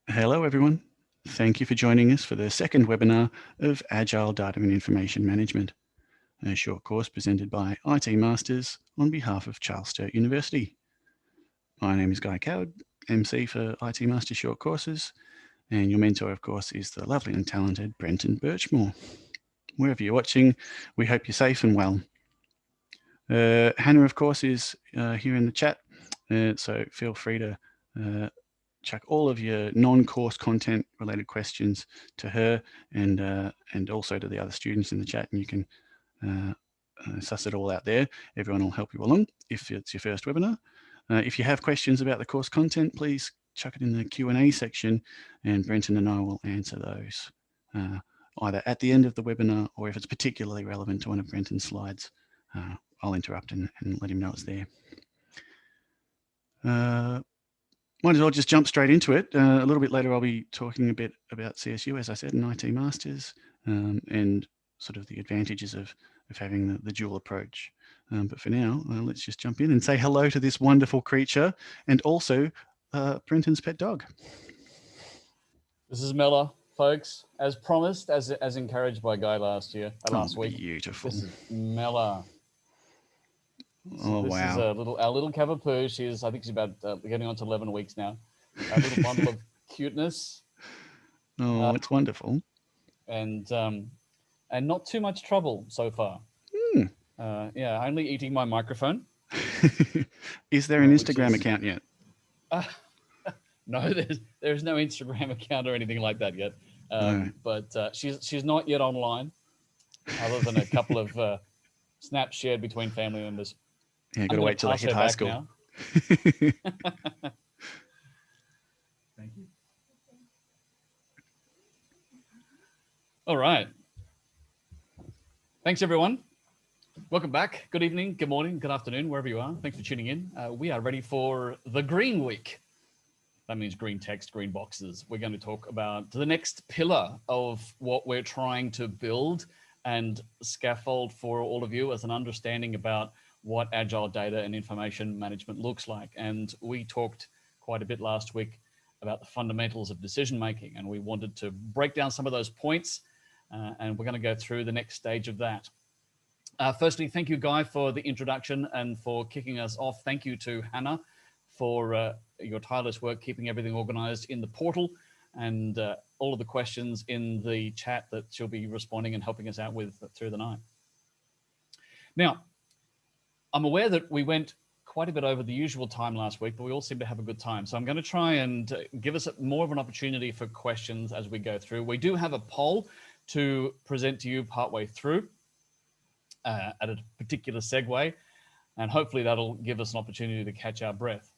Hello, everyone. Thank you for joining us for the second webinar of Agile Data and Information Management, a short course presented by IT Masters on behalf of Charles Sturt University. My name is Guy Coward, MC for IT Masters short courses, and your mentor, of course, is the lovely and talented Brenton Birchmore. Wherever you're watching, we hope you're safe and well. Hannah, of course, is here in the chat, so feel free to chuck all of your non-course content related questions to her and also to the other students in the chat, and you can suss it all out there. Everyone will help you along if it's your first webinar. If you have questions about the course content, please chuck it in the Q&A section, and Brenton and I will answer those either at the end of the webinar, or if it's particularly relevant to one of Brenton's slides, I'll interrupt and let him know it's there. Might as well just jump straight into it. A little bit later, I'll be talking a bit about CSU, as I said, and IT Masters, and sort of the advantages of having the dual approach. But for now, let's just jump in and say hello to this wonderful creature, and also Brenton's pet dog. This is Mella, folks. As promised, as encouraged by Guy last week. Beautiful. This is Mella. Oh, this wow. is our little Cavapoo. I think she's about getting on to 11 weeks now. A little bundle of cuteness. Oh, it's wonderful. And not too much trouble so far. Yeah, only eating my microphone. Is there an Instagram account yet? No, there's no Instagram account or anything like that yet. But she's not yet online, other than a couple of snaps shared between family members. Yeah, got to wait till they hit high school. Thank you. All right. Thanks, everyone. Welcome back. Good evening, good morning, good afternoon, wherever you are. Thanks for tuning in. We are ready for the Green Week. That means green text, green boxes. We're going to talk about the next pillar of what we're trying to build and scaffold for all of you as an understanding about what Agile data and information management looks like. And we talked quite a bit last week about the fundamentals of decision making, and we wanted to break down some of those points, and we're going to go through the next stage of that. Firstly, thank you, Guy, for the introduction and for kicking us off. Thank you to Hannah for your tireless work keeping everything organized in the portal, and all of the questions in the chat that she'll be responding and helping us out with through the night. Now, I'm aware that we went quite a bit over the usual time last week, but we all seem to have a good time. So I'm going to try and give us more of an opportunity for questions as we go through. We do have a poll to present to you partway through at a particular segue, and hopefully that'll give us an opportunity to catch our breath.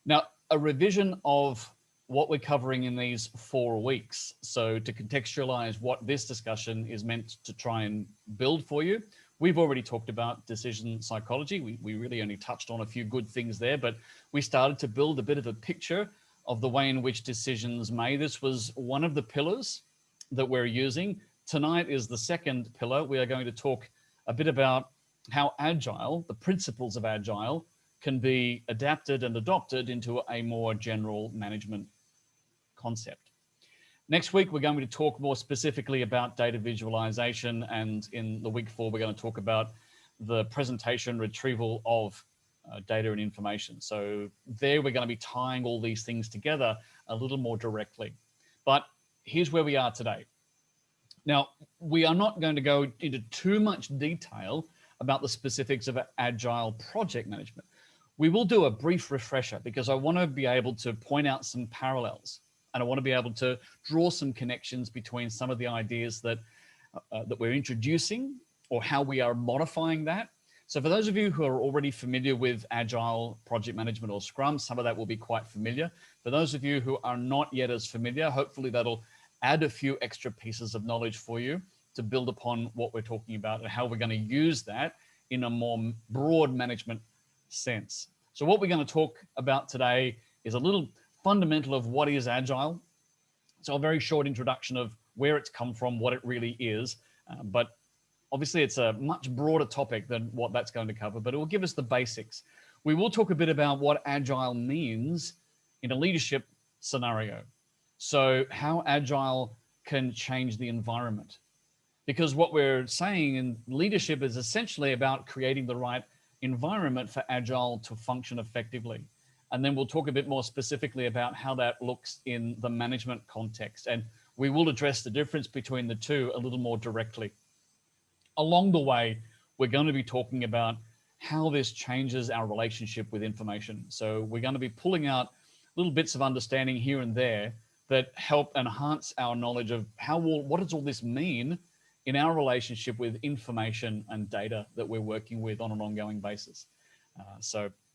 Now, a revision of what we're covering in these 4 weeks. So to contextualize what this discussion is meant to try and build for you, we've already talked about decision psychology. We really only touched on a few good things there, but we started to build a bit of a picture of the way in which decisions made. This was one of the pillars that we're using. Tonight is the second pillar. We are going to talk a bit about how Agile, the principles of Agile, can be adapted and adopted into a more general management concept. Next week, we're going to talk more specifically about data visualization, and in the week 4, we're going to talk about the presentation retrieval of data and information. So there we're going to be tying all these things together a little more directly. But here's where we are today. Now, we are not going to go into too much detail about the specifics of Agile project management. We will do a brief refresher because I want to be able to point out some parallels, and I want to be able to draw some connections between some of the ideas that we're introducing or how we are modifying that. So for those of you who are already familiar with Agile project management or Scrum, some of that will be quite familiar. For those of you who are not yet as familiar, hopefully that'll add a few extra pieces of knowledge for you to build upon what we're talking about and how we're going to use that in a more broad management sense. So what we're going to talk about today is a little fundamental of what is Agile. So a very short introduction of where it's come from, what it really is, but obviously it's a much broader topic than what that's going to cover, but it will give us the basics. We will talk a bit about what Agile means in a leadership scenario. So how Agile can change the environment. Because what we're saying in leadership is essentially about creating the right environment for Agile to function effectively. And then we'll talk a bit more specifically about how that looks in the management context. And we will address the difference between the two a little more directly. Along the way, we're going to be talking about how this changes our relationship with information. So we're going to be pulling out little bits of understanding here and there that help enhance our knowledge of what does all this mean in our relationship with information and data that we're working with on an ongoing basis.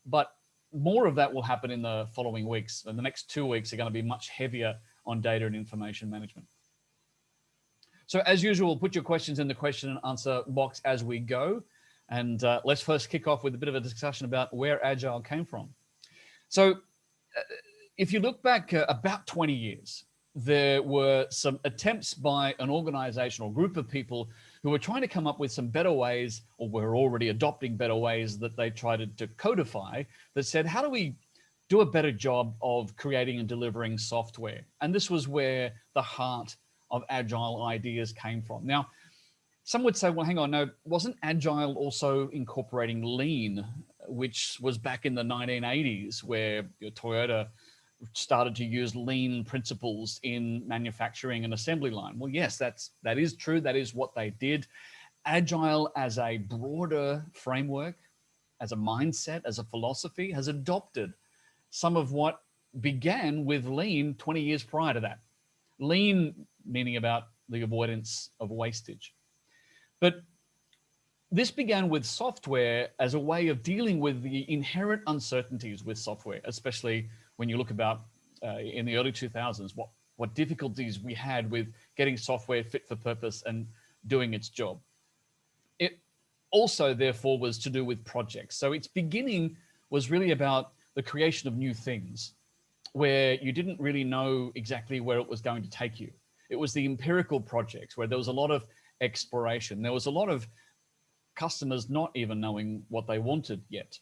But more of that will happen in the following weeks. And the next 2 weeks are going to be much heavier on data and information management. So as usual, put your questions in the question and answer box as we go. And let's first kick off with a bit of a discussion about where Agile came from. So if you look back about 20 years, there were some attempts by an organization or group of people who were trying to come up with some better ways, or were already adopting better ways that they tried to codify, that said, how do we do a better job of creating and delivering software? And this was where the heart of Agile ideas came from. Now, some would say, well, hang on, no, wasn't Agile also incorporating Lean, which was back in the 1980s, where Toyota started to use Lean principles in manufacturing and assembly line? Well, yes, that is true. That is what they did. Agile as a broader framework, as a mindset, as a philosophy, has adopted some of what began with Lean 20 years prior to that. Lean meaning about the avoidance of wastage. But this began with software as a way of dealing with the inherent uncertainties with software, especially when you look about in the early 2000s, what difficulties we had with getting software fit for purpose and doing its job. It also, therefore, was to do with projects. So its beginning was really about the creation of new things, where you didn't really know exactly where it was going to take you. It was the empirical projects where there was a lot of exploration. There was a lot of customers not even knowing what they wanted yet,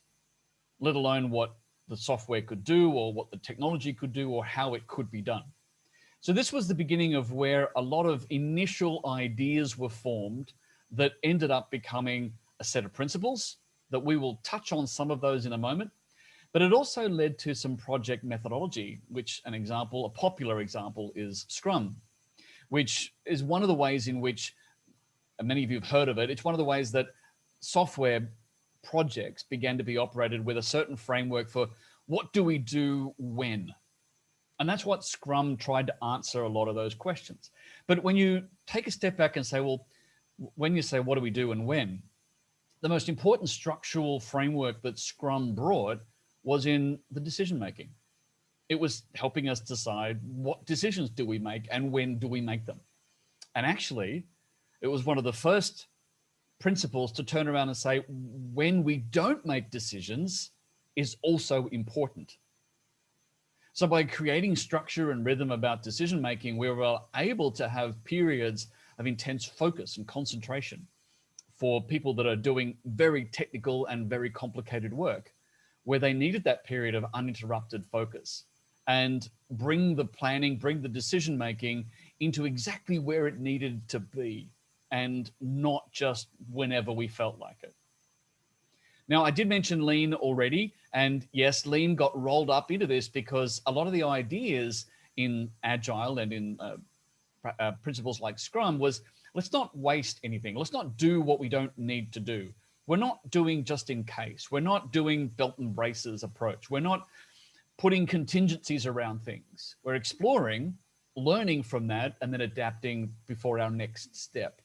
let alone what the software could do or what the technology could do or how it could be done. So this was the beginning of where a lot of initial ideas were formed that ended up becoming a set of principles that we will touch on some of those in a moment. But it also led to some project methodology, which a popular example is Scrum, which is one of the ways in which, and many of you have heard of it, it's one of the ways that software projects began to be operated with a certain framework for what do we do when? And that's what Scrum tried to answer a lot of those questions. But when you take a step back and say, well, when you say, what do we do and when? The most important structural framework that Scrum brought was in the decision-making. It was helping us decide what decisions do we make and when do we make them. And actually, it was one of the first principles to turn around and say, when we don't make decisions is also important. So by creating structure and rhythm about decision-making, we were able to have periods of intense focus and concentration for people that are doing very technical and very complicated work, where they needed that period of uninterrupted focus and bring the planning, bring the decision-making into exactly where it needed to be and not just whenever we felt like it. Now, I did mention Lean already, and yes, Lean got rolled up into this because a lot of the ideas in Agile and in principles like Scrum was, let's not waste anything. Let's not do what we don't need to do. We're not doing just in case. We're not doing belt and braces approach. We're not putting contingencies around things. We're exploring, learning from that, and then adapting before our next step.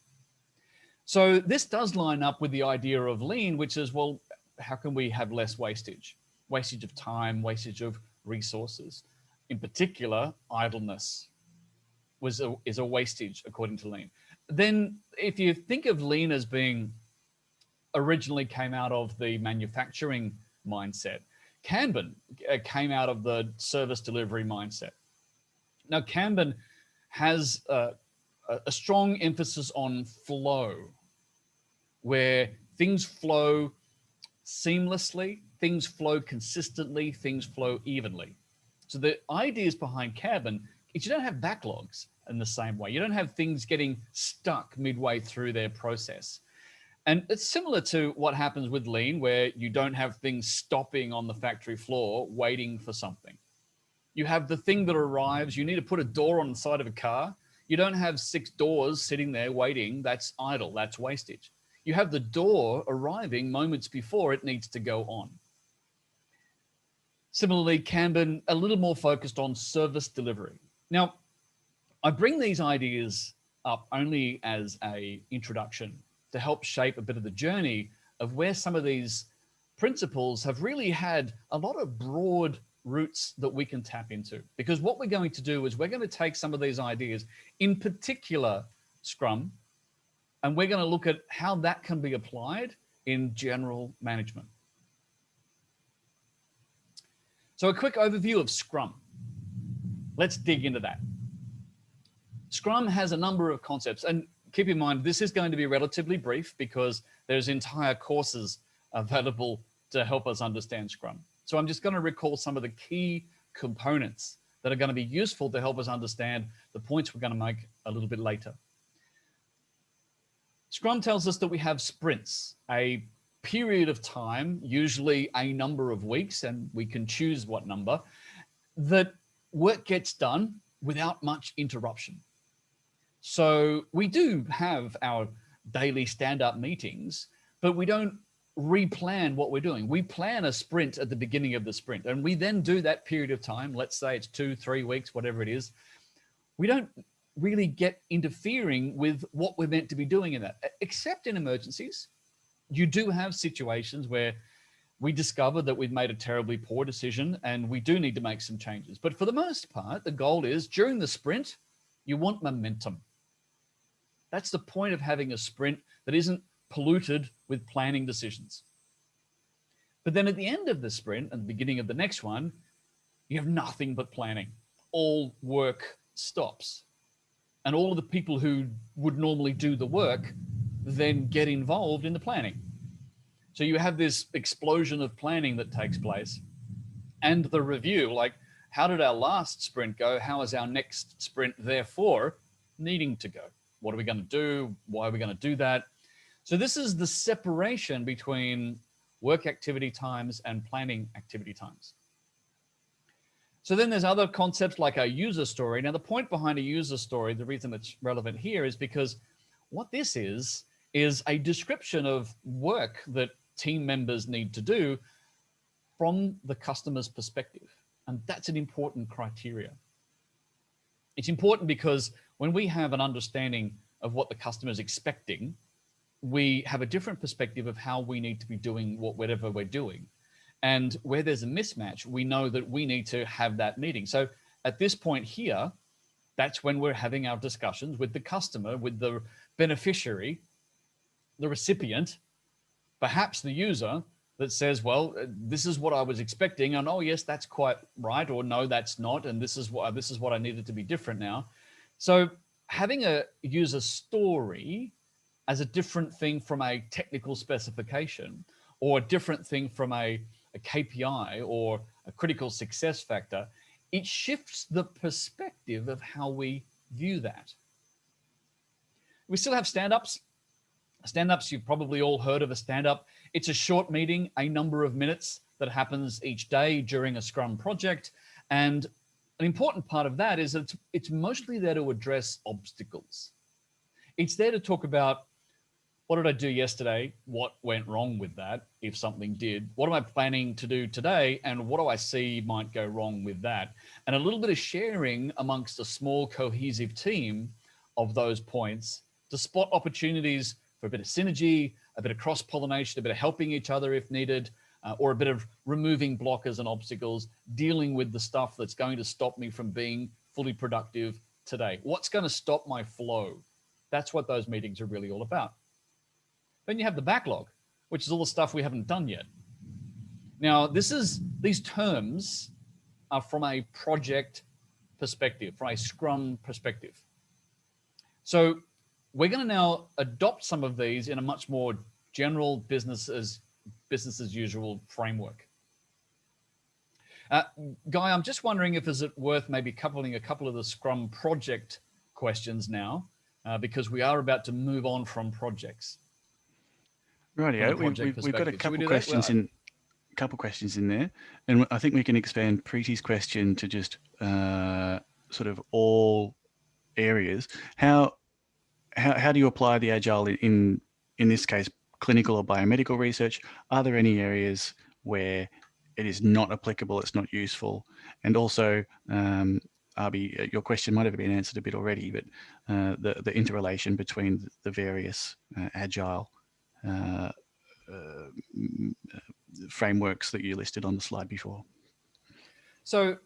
So this does line up with the idea of Lean, which is, well, how can we have less wastage? Wastage of time, wastage of resources. In particular, idleness is a wastage according to Lean. Then if you think of Lean as being originally came out of the manufacturing mindset, Kanban came out of the service delivery mindset. Now, Kanban has a strong emphasis on flow, where things flow seamlessly, things flow consistently, things flow evenly. So the ideas behind Kanban is you don't have backlogs in the same way. You don't have things getting stuck midway through their process. And it's similar to what happens with Lean, where you don't have things stopping on the factory floor waiting for something. You have the thing that arrives. You need to put a door on the side of a car. You don't have 6 doors sitting there waiting. That's idle. That's wastage. You have the door arriving moments before it needs to go on. Similarly, Kanban, a little more focused on service delivery. Now, I bring these ideas up only as an introduction to help shape a bit of the journey of where some of these principles have really had a lot of broad roots that we can tap into. Because what we're going to do is we're going to take some of these ideas, in particular Scrum, and we're going to look at how that can be applied in general management. So a quick overview of Scrum. Let's dig into that. Scrum has a number of concepts, and keep in mind, this is going to be relatively brief because there's entire courses available to help us understand Scrum. So I'm just going to recall some of the key components that are going to be useful to help us understand the points we're going to make a little bit later. Scrum tells us that we have sprints, a period of time, usually a number of weeks, and we can choose what number, that work gets done without much interruption. So we do have our daily stand-up meetings, but we don't replan what we're doing. We plan a sprint at the beginning of the sprint, and we then do that period of time. Let's say it's 2-3 weeks, whatever it is. We don't really get interfering with what we're meant to be doing in that, except in emergencies. You do have situations where we discover that we've made a terribly poor decision and we do need to make some changes. But for the most part, the goal is during the sprint, you want momentum. That's the point of having a sprint that isn't polluted with planning decisions. But then at the end of the sprint and the beginning of the next one, you have nothing but planning. All work stops. And all of the people who would normally do the work then get involved in the planning. So you have this explosion of planning that takes place. And the review, like, how did our last sprint go? How is our next sprint therefore needing to go? What are we going to do? Why are we going to do that? So this is the separation between work activity times and planning activity times. So then there's other concepts like a user story. Now, the point behind a user story, the reason it's relevant here is because what this is a description of work that team members need to do from the customer's perspective. And that's an important criteria. It's important because when we have an understanding of what the customer is expecting, we have a different perspective of how we need to be doing whatever we're doing. And where there's a mismatch, we know that we need to have that meeting. So at this point here, that's when we're having our discussions with the customer, with the beneficiary, the recipient, perhaps the user, that says, well, this is what I was expecting, and oh yes, that's quite right, or no, that's not, and this is what I needed to be different now. So having a user story as a different thing from a technical specification, or a different thing from a KPI or a critical success factor, it shifts the perspective of how we view that. We still have stand-ups. Stand-ups, you've probably all heard of a stand-up. It's a short meeting, a number of minutes that happens each day during a Scrum project. And an important part of that is that it's mostly there to address obstacles. It's there to talk about, what did I do yesterday? What went wrong with that, if something did? What am I planning to do today? And what do I see might go wrong with that? And a little bit of sharing amongst a small cohesive team of those points to spot opportunities for a bit of synergy, a bit of cross-pollination, a bit of helping each other if needed, or a bit of removing blockers and obstacles, dealing with the stuff that's going to stop me from being fully productive today. What's going to stop my flow? That's what those meetings are really all about. Then you have the backlog, which is all the stuff we haven't done yet. Now, these terms are from a project perspective, from a Scrum perspective. So we're going to now adopt some of these in a much more general business as usual framework. Guy, I'm just wondering if is it worth maybe coupling a couple of the Scrum project questions now, because we are about to move on from projects. From the Rightio. project We've got a perspective. Should we couple do that? questions in there, and I think we can expand Preeti's question to just sort of all areas. How do you apply the Agile in this case, clinical or biomedical research? Are there any areas where it is not applicable, it's not useful? And also, Arby, your question might have been answered a bit already, but the interrelation between the various Agile frameworks that you listed on the slide before. So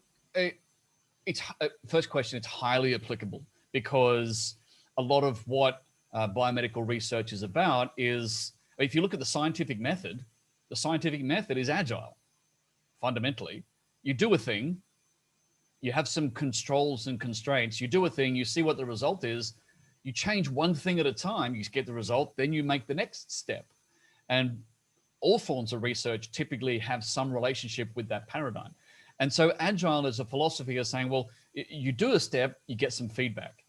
it's first question, it's highly applicable, because a lot of what biomedical research is about is, if you look at the scientific method is Agile. Fundamentally, you do a thing, you have some controls and constraints, you do a thing, you see what the result is, you change one thing at a time, you get the result, then you make the next step. And all forms of research typically have some relationship with that paradigm. And so Agile as a philosophy is saying, well, you do a step, you get some feedback.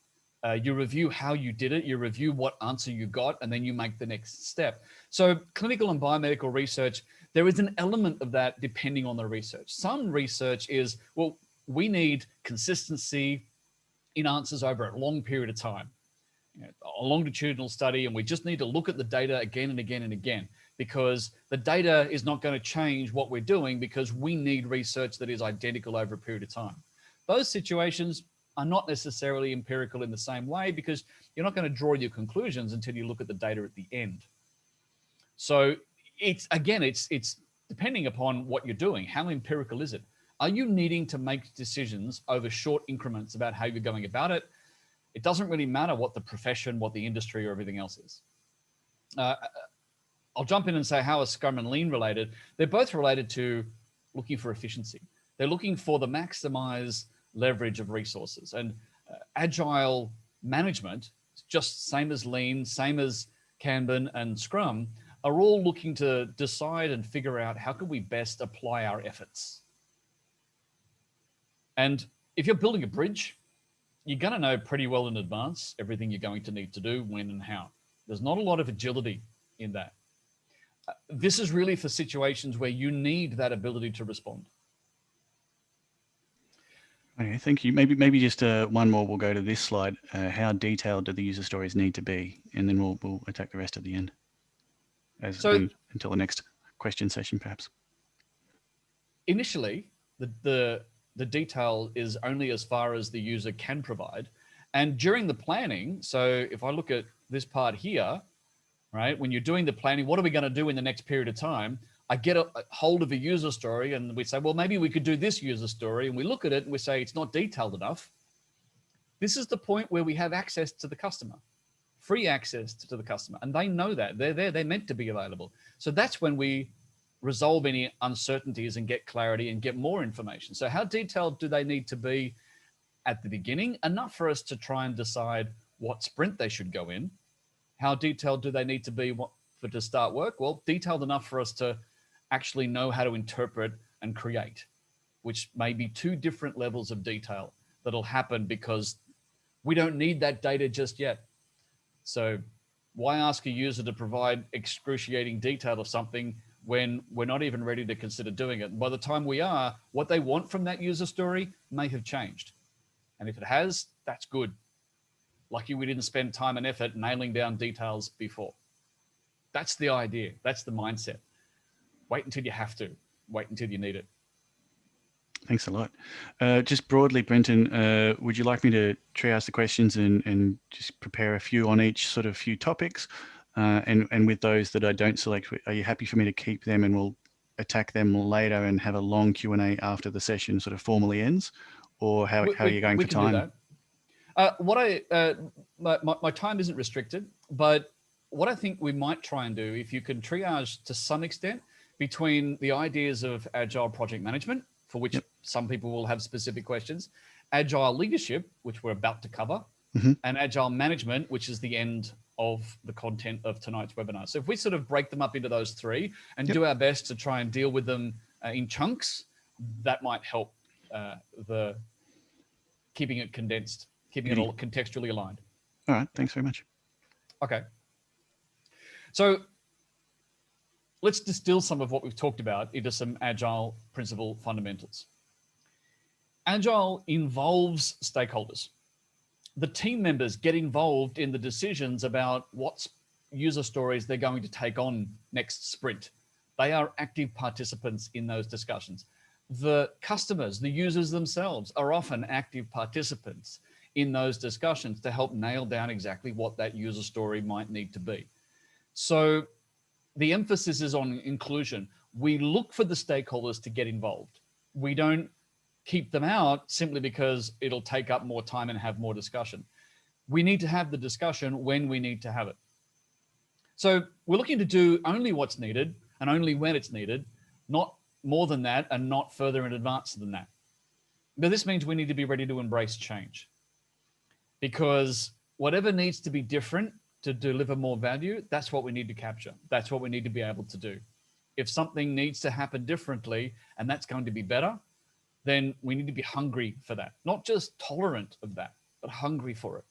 You review how you did it, you review what answer you got, and then you make the next step. So clinical and biomedical research, there is an element of that depending on the research. Some research is, well, we need consistency in answers over a long period of time, a longitudinal study, and we just need to look at the data again and again and again, because the data is not going to change what we're doing, because we need research that is identical over a period of time. Those situations are not necessarily empirical in the same way, because you're not going to draw your conclusions until you look at the data at the end. So it's depending upon what you're doing. How empirical is it? Are you needing to make decisions over short increments about how you're going about it? It doesn't really matter what the profession, what the industry, or everything else is. I'll jump in and say, how are Scrum and Lean related? They're both related to looking for efficiency. They're looking for the maximize leverage of resources. And Agile management, just same as Lean, same as Kanban and Scrum, are all looking to decide and figure out how can we best apply our efforts. And if you're building a bridge, you're going to know pretty well in advance everything you're going to need to do, when and how. There's not a lot of agility in that. This is really for situations where you need that ability to respond. Okay, thank you. Maybe just one more. We'll go to this slide. How detailed do the user stories need to be? And then we'll attack the rest at the end, until the next question session, perhaps. Initially, the detail is only as far as the user can provide. And during the planning, so if I look at this part here, right, when you're doing the planning, what are we going to do in the next period of time? I get a hold of a user story and we say, well, maybe we could do this user story. And we look at it and we say, it's not detailed enough. This is the point where we have access to the customer, free access to the customer. And they know that. They're there. They're meant to be available. So that's when we resolve any uncertainties and get clarity and get more information. So how detailed do they need to be at the beginning? Enough for us to try and decide what sprint they should go in. How detailed do they need to be to start work? Well, detailed enough for us to actually know how to interpret and create, which may be two different levels of detail that'll happen because we don't need that data just yet. So why ask a user to provide excruciating detail of something when we're not even ready to consider doing it? And by the time we are, what they want from that user story may have changed. And if it has, that's good. Lucky we didn't spend time and effort nailing down details before. That's the idea. That's the mindset. Wait until you have to. Wait until you need it. Thanks a lot. Just broadly, Brenton, would you like me to triage the questions and just prepare a few on each sort of few topics? And with those that I don't select, are you happy for me to keep them and we'll attack them later and have a long Q&A after the session sort of formally ends? Or how are you going for time? We can do that. My time isn't restricted, but what I think we might try and do, if you can triage to some extent between the ideas of Agile project management, for which some people will have specific questions, Agile leadership, which we're about to cover, and Agile management, which is the end of the content of tonight's webinar. So if we sort of break them up into those three and do our best to try and deal with them in chunks, that might help the keeping it condensed, keeping it all contextually aligned. All right, thanks very much. Okay. So let's distill some of what we've talked about into some Agile principle fundamentals. Agile involves stakeholders. The team members get involved in the decisions about what user stories they're going to take on next sprint. They are active participants in those discussions. The customers, the users themselves, are often active participants in those discussions to help nail down exactly what that user story might need to be. So the emphasis is on inclusion. We look for the stakeholders to get involved. We don't keep them out simply because it'll take up more time and have more discussion. We need to have the discussion when we need to have it. So we're looking to do only what's needed and only when it's needed, not more than that and not further in advance than that. But this means we need to be ready to embrace change, because whatever needs to be different to deliver more value, that's what we need to capture. That's what we need to be able to do. If something needs to happen differently and that's going to be better, then we need to be hungry for that. Not just tolerant of that, but hungry for it.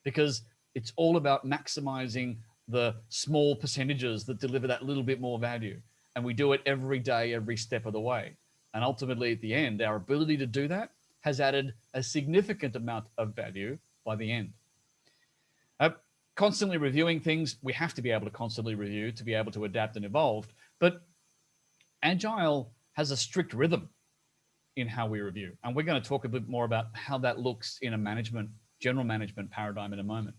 Because it's all about maximizing the small percentages that deliver that little bit more value. And we do it every day, every step of the way. And ultimately, at the end, our ability to do that has added a significant amount of value by the end. Constantly reviewing things, we have to be able to constantly review to be able to adapt and evolve. But Agile has a strict rhythm in how we review. And we're going to talk a bit more about how that looks in a general management paradigm in a moment.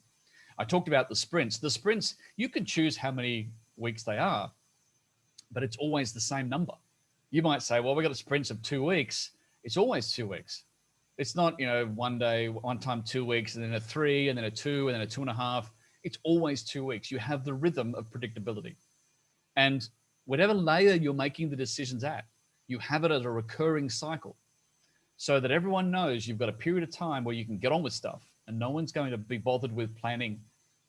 I talked about the sprints. The sprints, you can choose how many weeks they are, but it's always the same number. You might say, well, we got a sprint of 2 weeks. It's always 2 weeks. It's not, one day, one time 2 weeks, and then a 3, and then a 2, and then a 2.5. It's always 2 weeks. You have the rhythm of predictability. And whatever layer you're making the decisions at, you have it as a recurring cycle so that everyone knows you've got a period of time where you can get on with stuff and no one's going to be bothered with planning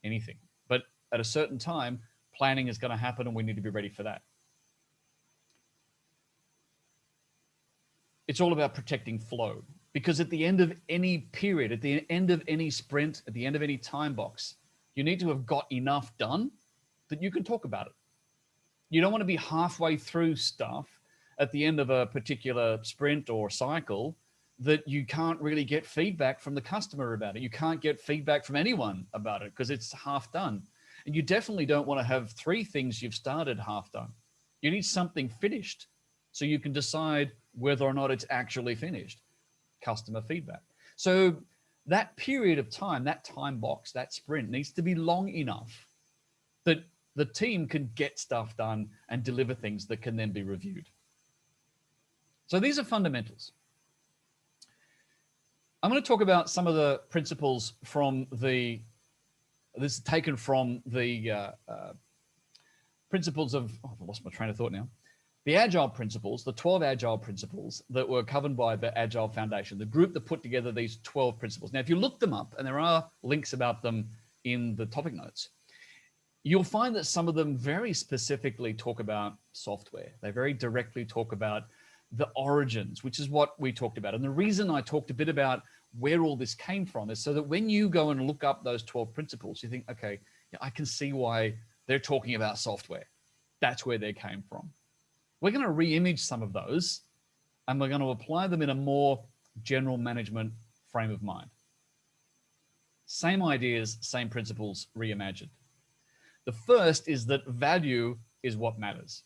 anything. But at a certain time, planning is going to happen and we need to be ready for that. It's all about protecting flow, because at the end of any period, at the end of any sprint, at the end of any time box, you need to have got enough done that you can talk about it. You don't want to be halfway through stuff at the end of a particular sprint or cycle that you can't really get feedback from the customer about it. You can't get feedback from anyone about it because it's half done. And you definitely don't want to have 3 things you've started half done. You need something finished so you can decide whether or not it's actually finished. Customer feedback. So that period of time, that time box, that sprint needs to be long enough that the team can get stuff done and deliver things that can then be reviewed. So these are fundamentals. I'm going to talk about some of the principles from this is taken from the principles of, I've lost my train of thought now. The Agile principles, the 12 Agile principles that were covered by the Agile Foundation, the group that put together these 12 principles. Now, if you look them up, and there are links about them in the topic notes, you'll find that some of them very specifically talk about software. They very directly talk about the origins, which is what we talked about. And the reason I talked a bit about where all this came from is so that when you go and look up those 12 principles, you think, okay, yeah, I can see why they're talking about software. That's where they came from. We're going to re-image some of those, and we're going to apply them in a more general management frame of mind. Same ideas, same principles reimagined. The first is that value is what matters.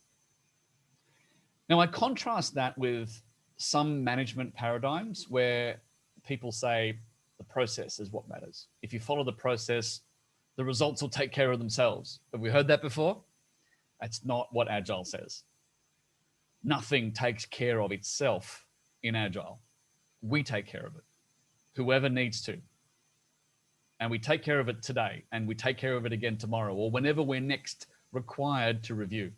Now, I contrast that with some management paradigms where people say the process is what matters. If you follow the process, the results will take care of themselves. Have we heard that before? That's not what Agile says. Nothing takes care of itself in Agile. We take care of it, whoever needs to. And we take care of it today, and we take care of it again tomorrow, or whenever we're next required to review.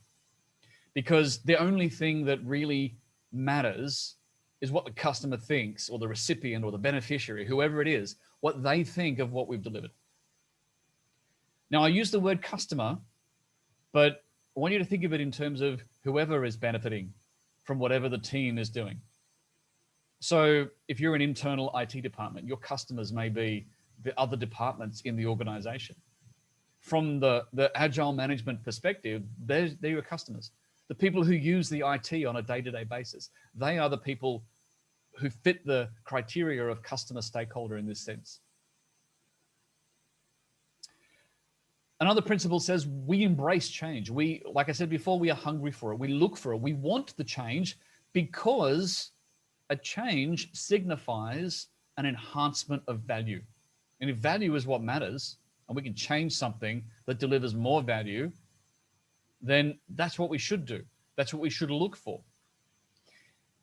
Because the only thing that really matters is what the customer thinks, or the recipient, or the beneficiary, whoever it is, what they think of what we've delivered. Now, I use the word customer, but I want you to think of it in terms of whoever is benefiting from whatever the team is doing. So if you're an internal IT department, your customers may be the other departments in the organization. From the agile management perspective, they're your customers. The people who use the IT on a day-to-day basis, they are the people who fit the criteria of customer stakeholder in this sense. Another principle says we embrace change. We, like I said before, we are hungry for it. We look for it. We want the change because a change signifies an enhancement of value. And if value is what matters, and we can change something that delivers more value, then that's what we should do. That's what we should look for.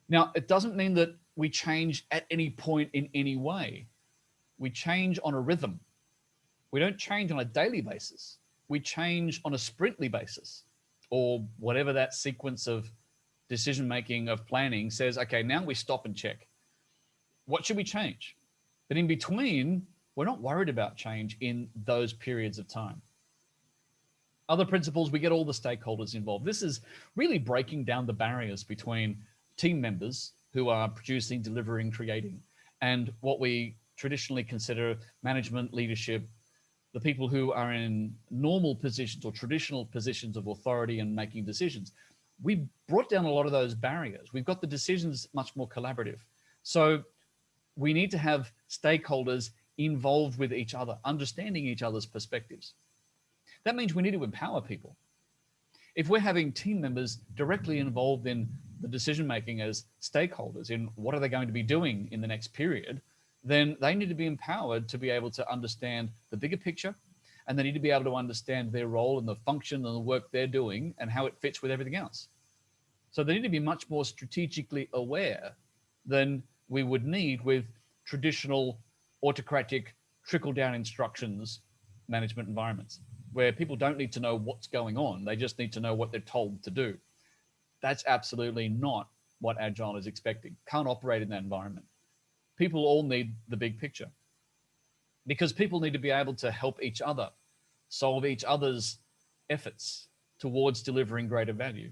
Now, it doesn't mean that we change at any point in any way. We change on a rhythm. We don't change on a daily basis. We change on a sprintly basis, or whatever that sequence of decision-making, of planning says, okay, now we stop and check. What should we change? But in between, we're not worried about change in those periods of time. Other principles, we get all the stakeholders involved. This is really breaking down the barriers between team members who are producing, delivering, creating, and what we traditionally consider management, leadership, the people who are in normal positions or traditional positions of authority and making decisions. We brought down a lot of those barriers. We've got the decisions much more collaborative. So we need to have stakeholders involved with each other, understanding each other's perspectives. That means we need to empower people. If we're having team members directly involved in the decision-making as stakeholders in what are they going to be doing in the next period, then they need to be empowered to be able to understand the bigger picture, and they need to be able to understand their role and the function and the work they're doing and how it fits with everything else. So they need to be much more strategically aware than we would need with traditional autocratic trickle-down instructions management environments, where people don't need to know what's going on. They just need to know what they're told to do. That's absolutely not what Agile is expecting. Can't operate in that environment. People all need the big picture, because people need to be able to help each other, solve each other's efforts towards delivering greater value.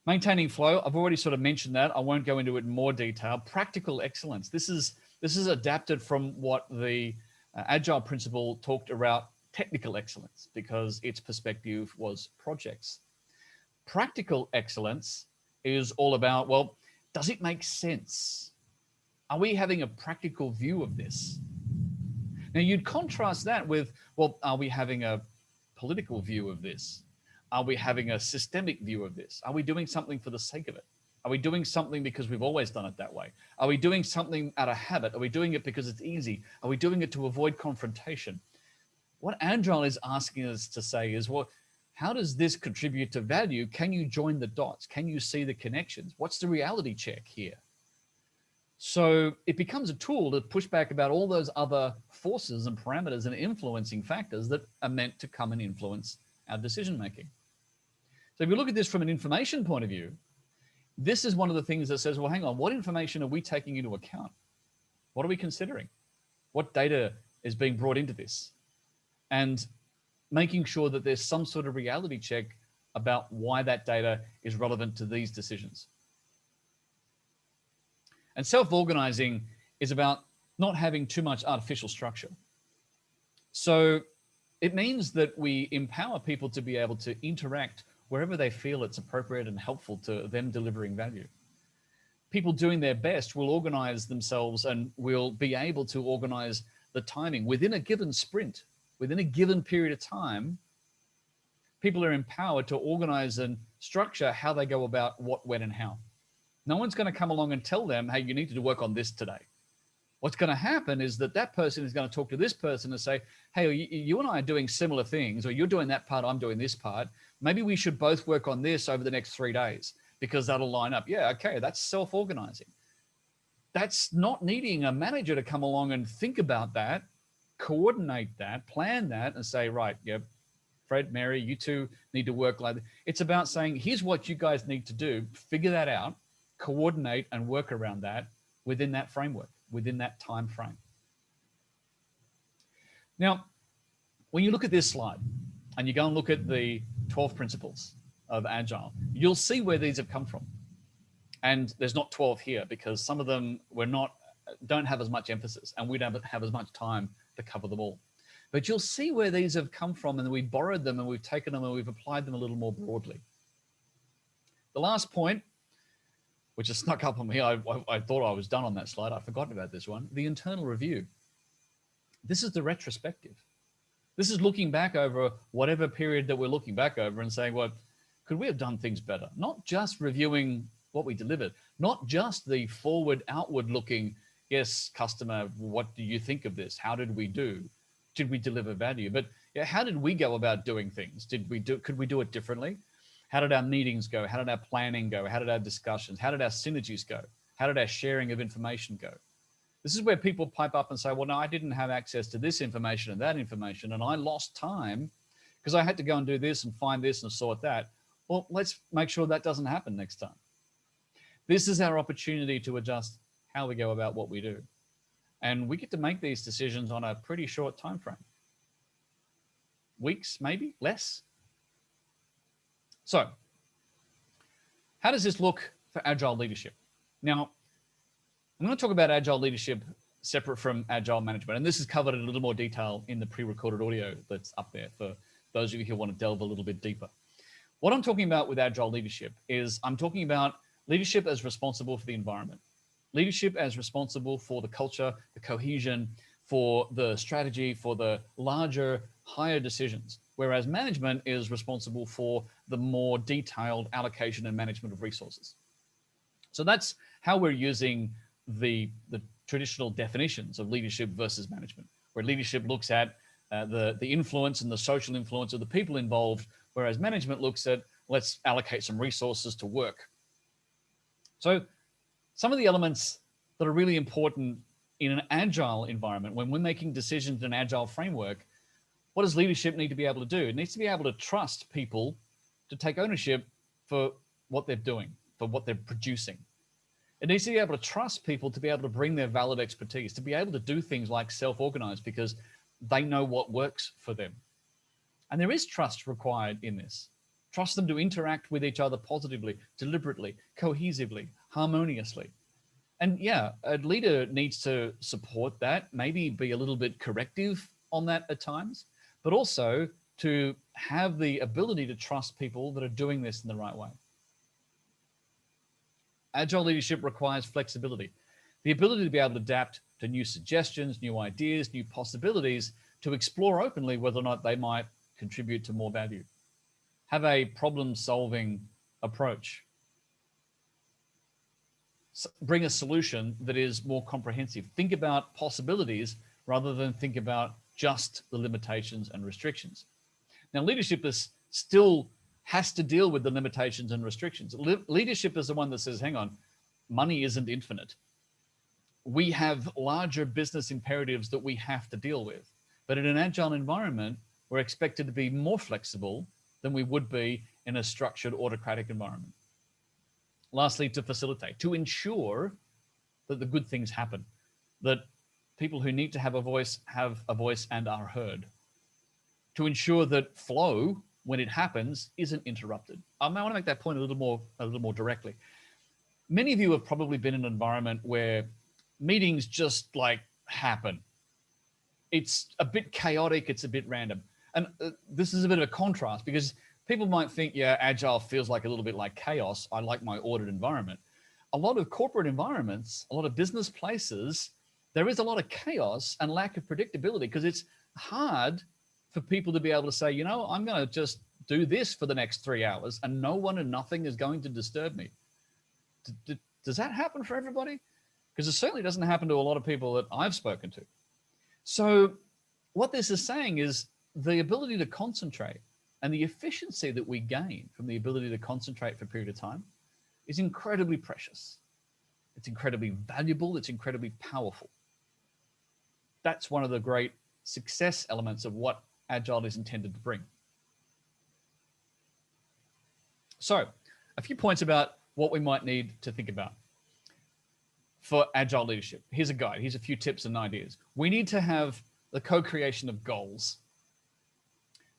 Maintaining flow, I've already sort of mentioned that. I won't go into it in more detail. Practical excellence. This is adapted from what the Agile principle talked about technical excellence, because its perspective was projects. Practical excellence is all about, well, does it make sense? Are we having a practical view of this? Now, you'd contrast that with, well, are we having a political view of this? Are we having a systemic view of this? Are we doing something for the sake of it? Are we doing something because we've always done it that way? Are we doing something out of habit? Are we doing it because it's easy? Are we doing it to avoid confrontation? What Agile is asking us to say is, well, how does this contribute to value? Can you join the dots? Can you see the connections? What's the reality check here? So it becomes a tool to push back about all those other forces and parameters and influencing factors that are meant to come and influence our decision-making. So if you look at this from an information point of view, this is one of the things that says, well, hang on, what information are we taking into account? What are we considering? What data is being brought into this? And making sure that there's some sort of reality check about why that data is relevant to these decisions. And self-organizing is about not having too much artificial structure. So it means that we empower people to be able to interact wherever they feel it's appropriate and helpful to them delivering value. People doing their best will organize themselves and will be able to organize the timing within a given sprint, within a given period of time. People are empowered to organize and structure how they go about what, when, and how. No one's going to come along and tell them, hey, you need to work on this today. What's going to happen is that that person is going to talk to this person and say, hey, you and I are doing similar things, or you're doing that part, I'm doing this part. Maybe we should both work on this over the next 3 days because that'll line up. Yeah, okay, that's self-organizing. That's not needing a manager to come along and think about that, coordinate that, plan that, and say, right, yeah, Fred, Mary, you two need to work like that. It's about saying, here's what you guys need to do, figure that out, coordinate and work around that within that framework, within that time frame. Now, when you look at this slide and you go and look at the 12 principles of Agile, you'll see where these have come from. And there's not 12 here because some of them don't have as much emphasis, and we don't have as much time to cover them all. But you'll see where these have come from, and we borrowed them and we've taken them and we've applied them a little more broadly. The last point, which has snuck up on me, I thought I was done on that slide. I've forgotten about this one, the internal review. This is the retrospective. This is looking back over whatever period that we're looking back over and saying, well, could we have done things better? Not just reviewing what we delivered, not just the forward, outward looking, yes, customer, what do you think of this? How did we do? Did we deliver value? But yeah, how did we go about doing things? Could we do it differently? How did our meetings go? How did our planning go? How did our discussions? How did our synergies go? How did our sharing of information go? This is where people pipe up and say, well, no, I didn't have access to this information and that information, and I lost time because I had to go and do this and find this and sort that. Well, let's make sure that doesn't happen next time. This is our opportunity to adjust how we go about what we do. And we get to make these decisions on a pretty short time frame. Weeks, maybe, less. So, how does this look for Agile leadership? Now, I'm going to talk about Agile leadership separate from Agile management. And this is covered in a little more detail in the pre-recorded audio that's up there for those of you who want to delve a little bit deeper. What I'm talking about with Agile leadership is I'm talking about leadership as responsible for the environment, leadership as responsible for the culture, the cohesion, for the strategy, for the larger, higher decisions, whereas management is responsible for the more detailed allocation and management of resources. So that's how we're using the traditional definitions of leadership versus management, where leadership looks at the influence and the social influence of the people involved, whereas management looks at, let's allocate some resources to work. So some of the elements that are really important in an agile environment, when we're making decisions in an agile framework, what does leadership need to be able to do? It needs to be able to trust people to take ownership for what they're doing, for what they're producing. It needs to be able to trust people to be able to bring their valid expertise, to be able to do things like self-organize because they know what works for them. And there is trust required in this. Trust them to interact with each other positively, deliberately, cohesively, harmoniously. And yeah, a leader needs to support that, maybe be a little bit corrective on that at times, but also to have the ability to trust people that are doing this in the right way. Agile leadership requires flexibility, the ability to be able to adapt to new suggestions, new ideas, new possibilities, to explore openly whether or not they might contribute to more value. Have a problem-solving approach. Bring a solution that is more comprehensive. Think about possibilities rather than think about just the limitations and restrictions. Now, leadership still has to deal with the limitations and restrictions. Leadership is the one that says, hang on, money isn't infinite. We have larger business imperatives that we have to deal with. But in an agile environment, we're expected to be more flexible than we would be in a structured autocratic environment. Lastly, to facilitate, to ensure that the good things happen, that people who need to have a voice and are heard. To ensure that flow, when it happens, isn't interrupted. I want to make that point a little more directly. Many of you have probably been in an environment where meetings just like happen. It's a bit chaotic, it's a bit random. And this is a bit of a contrast because people might think, yeah, Agile feels like a little bit like chaos. I like my ordered environment. A lot of corporate environments, a lot of business places, there is a lot of chaos and lack of predictability because it's hard for people to be able to say, you know, I'm going to just do this for the next 3 hours and no one and nothing is going to disturb me. Does that happen for everybody? Because it certainly doesn't happen to a lot of people that I've spoken to. So what this is saying is the ability to concentrate and the efficiency that we gain from the ability to concentrate for a period of time is incredibly precious. It's incredibly valuable. It's incredibly powerful. That's one of the great success elements of what Agile is intended to bring. So a few points about what we might need to think about for Agile leadership. Here's a guide. Here's a few tips and ideas. We need to have the co-creation of goals.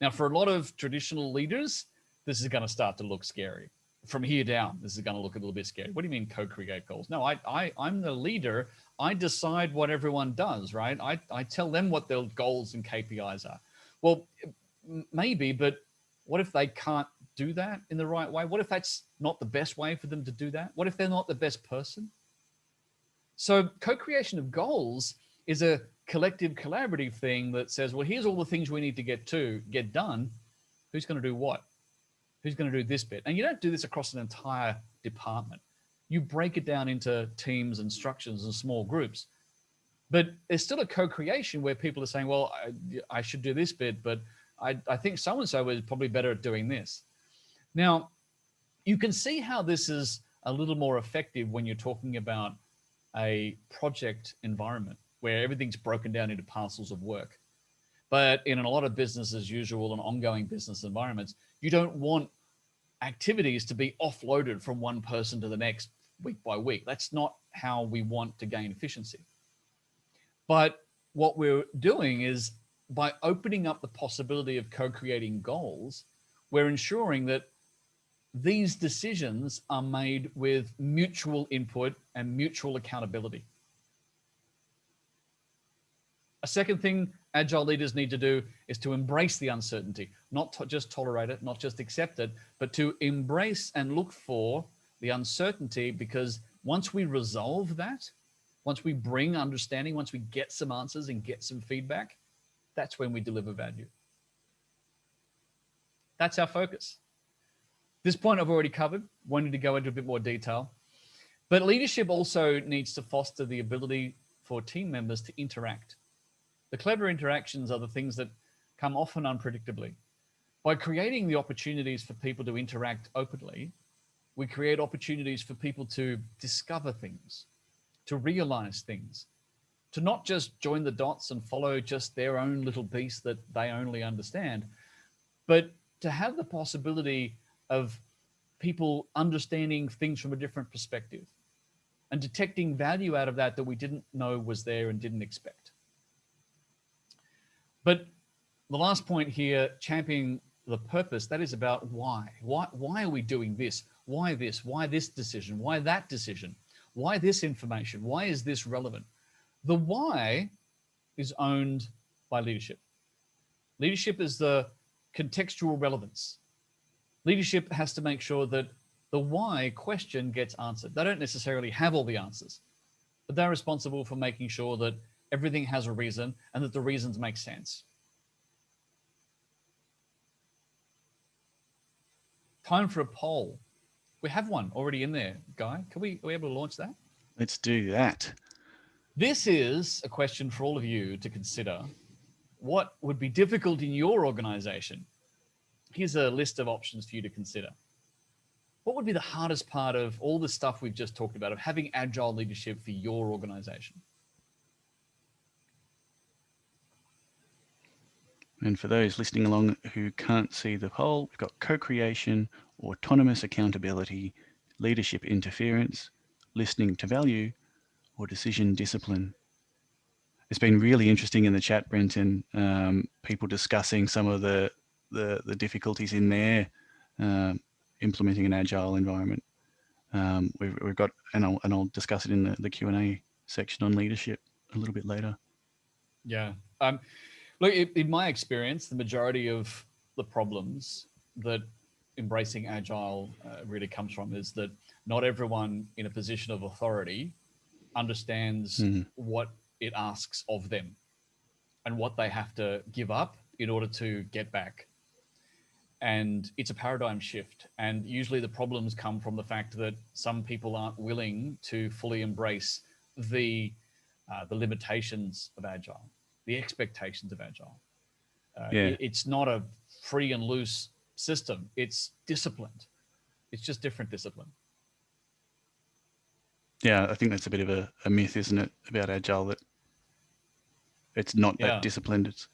Now, for a lot of traditional leaders, this is going to start to look scary. from here down, this is going to look a little bit scary. What do you mean co-create goals? No, I'm the leader. I decide what everyone does, right? I tell them what their goals and KPIs are. Well, maybe, but what if they can't do that in the right way? What if that's not the best way for them to do that? What if they're not the best person? So co-creation of goals is a collective, collaborative thing that says, well, here's all the things we need to get done. Who's going to do what? Who's going to do this bit? And you don't do this across an entire department. You break it down into teams and structures and small groups. But there's still a co-creation where people are saying, well, I should do this bit, but I think so-and-so is probably better at doing this. Now, you can see how this is a little more effective when you're talking about a project environment where everything's broken down into parcels of work. But in a lot of business as usual and ongoing business environments, you don't want activities to be offloaded from one person to the next week by week. That's not how we want to gain efficiency. But what we're doing is by opening up the possibility of co-creating goals, we're ensuring that these decisions are made with mutual input and mutual accountability. A second thing Agile leaders need to do is to embrace the uncertainty, not just tolerate it, not just accept it, but to embrace and look for the uncertainty, because once we resolve that, once we bring understanding, once we get some answers and get some feedback, that's when we deliver value. That's our focus. This point I've already covered, wanted to go into a bit more detail, but leadership also needs to foster the ability for team members to interact. The clever interactions are the things that come often unpredictably. By creating the opportunities for people to interact openly, we create opportunities for people to discover things, to realize things, to not just join the dots and follow just their own little piece that they only understand, but to have the possibility of people understanding things from a different perspective and detecting value out of that we didn't know was there and didn't expect. But the last point here, championing the purpose, that is about why. Why are we doing this? Why this? Why this decision? Why that decision? Why this information? Why is this relevant? The why is owned by leadership. Leadership is the contextual relevance. Leadership has to make sure that the why question gets answered. They don't necessarily have all the answers, but they're responsible for making sure that everything has a reason and that the reasons make sense. Time for a poll. We have one already in there, Guy. Are we able to launch that? Let's do that. This is a question for all of you to consider. What would be difficult in your organization? Here's a list of options for you to consider. What would be the hardest part of all the stuff we've just talked about, of having agile leadership for your organization? And for those listening along who can't see the poll, we've got co-creation, autonomous accountability, leadership interference, listening to value, or decision discipline. It's been really interesting in the chat, Brenton, people discussing some of the difficulties in their implementing an agile environment. We've got, and I'll discuss it in the Q&A section on leadership a little bit later. Yeah. Look, in my experience, the majority of the problems that embracing agile really comes from is that not everyone in a position of authority understands what it asks of them and what they have to give up in order to get back. And it's a paradigm shift. And usually the problems come from the fact that some people aren't willing to fully embrace the limitations of agile, the expectations of agile. It's not a free and loose system. It's disciplined. It's just different discipline. Yeah, I think that's a bit of a myth, isn't it, about agile, that it's not that disciplined. It's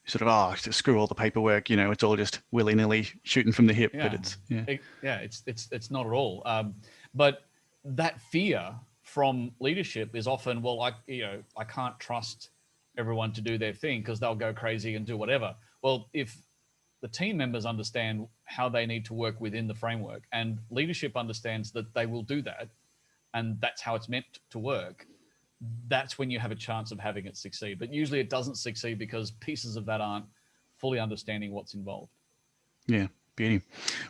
sort of, screw all the paperwork, it's all just willy-nilly shooting from the hip. But it's not at all. But that fear from leadership is often, well, I can't trust everyone to do their thing because they'll go crazy and do whatever. Well, if the team members understand how they need to work within the framework. And leadership understands that they will do that, and that's how it's meant to work. That's when you have a chance of having it succeed. But usually it doesn't succeed because pieces of that aren't fully understanding what's involved. Yeah, beauty.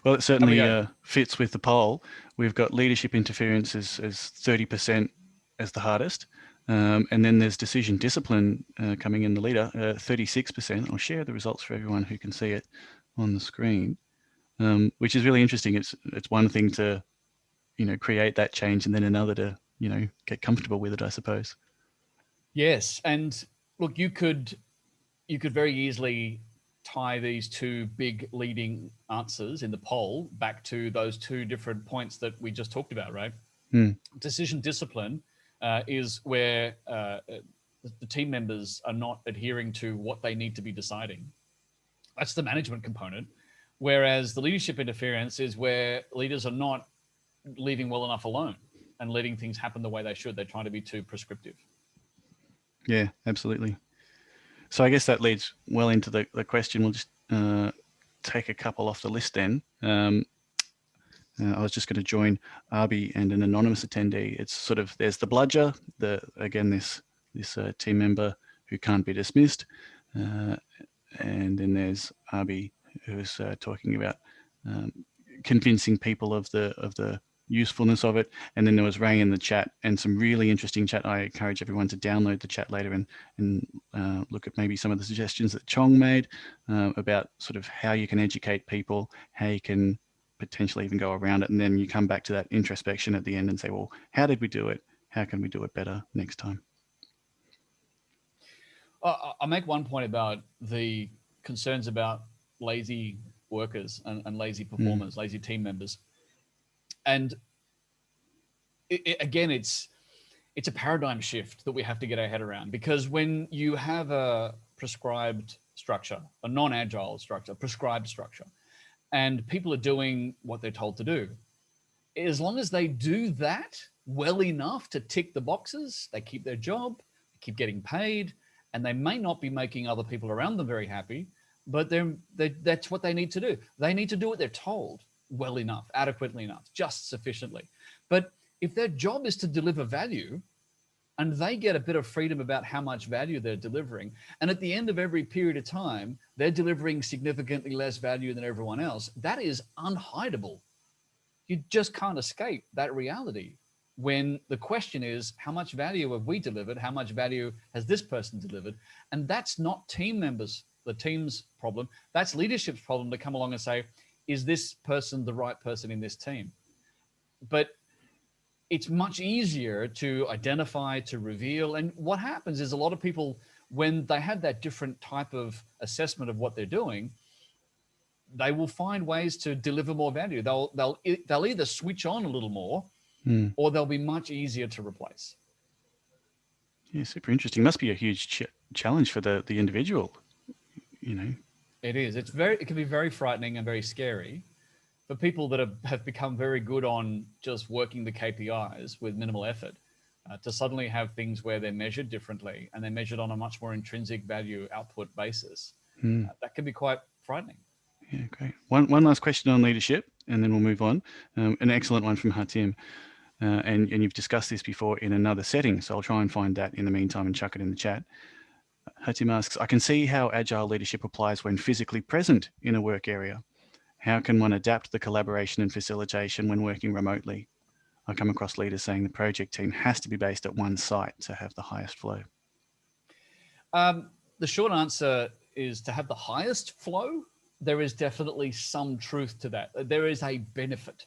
Well, it How we certainly go? fits with the poll. We've got leadership interference as 30% as the hardest. And then there's decision discipline coming in the leader, 36%. I'll share the results for everyone who can see it on the screen, which is really interesting. It's one thing to, create that change, and then another to, get comfortable with it, I suppose. Yes. And look, you could very easily tie these two big leading answers in the poll back to those two different points that we just talked about, right? Decision discipline is where the team members are not adhering to what they need to be deciding. That's the management component. Whereas the leadership interference is where leaders are not leaving well enough alone and letting things happen the way they should. They're trying to be too prescriptive. Yeah, absolutely. So I guess that leads well into the question. We'll just take a couple off the list then. I was just going to join Arby and an anonymous attendee. It's sort of, there's the bludger, this team member who can't be dismissed, and then there's Arby, who's talking about convincing people of the usefulness of it. And then there was Ray in the chat, and some really interesting chat. I encourage everyone to download the chat later and look at maybe some of the suggestions that Chong made about sort of how you can educate people, how you can potentially even go around it. And then you come back to that introspection at the end and say, well, how did we do it? How can we do it better next time? I'll make one point about the concerns about lazy workers and lazy performers, lazy team members. And again, it's a paradigm shift that we have to get our head around, because when you have a prescribed structure, a non-agile structure, prescribed structure, and people are doing what they're told to do, as long as they do that well enough to tick the boxes, they keep their job, they keep getting paid, and they may not be making other people around them very happy, but that's what they need to do. They need to do what they're told well enough, adequately enough, just sufficiently. But if their job is to deliver value, and they get a bit of freedom about how much value they're delivering, and at the end of every period of time, they're delivering significantly less value than everyone else, that is unhideable. You just can't escape that reality. When the question is, how much value have we delivered? How much value has this person delivered? And that's not team members, the team's problem. That's leadership's problem to come along and say, is this person the right person in this team? But it's much easier to identify, to reveal. And what happens is a lot of people, when they have that different type of assessment of what they're doing, they will find ways to deliver more value. They'll either switch on a little more, or they'll be much easier to replace. Yeah, super interesting. Must be a huge challenge for the individual, It is. It can be very frightening and very scary for people that have become very good on just working the KPIs with minimal effort, to suddenly have things where they're measured differently and they're measured on a much more intrinsic value output basis. That can be quite frightening. Yeah, great. One last question on leadership, and then we'll move on. An excellent one from Hatim. And you've discussed this before in another setting, so I'll try and find that in the meantime and chuck it in the chat. Hatim asks, I can see how Agile leadership applies when physically present in a work area. How can one adapt the collaboration and facilitation when working remotely? I come across leaders saying the project team has to be based at one site to have the highest flow. The short answer is, to have the highest flow, there is definitely some truth to that. There is a benefit,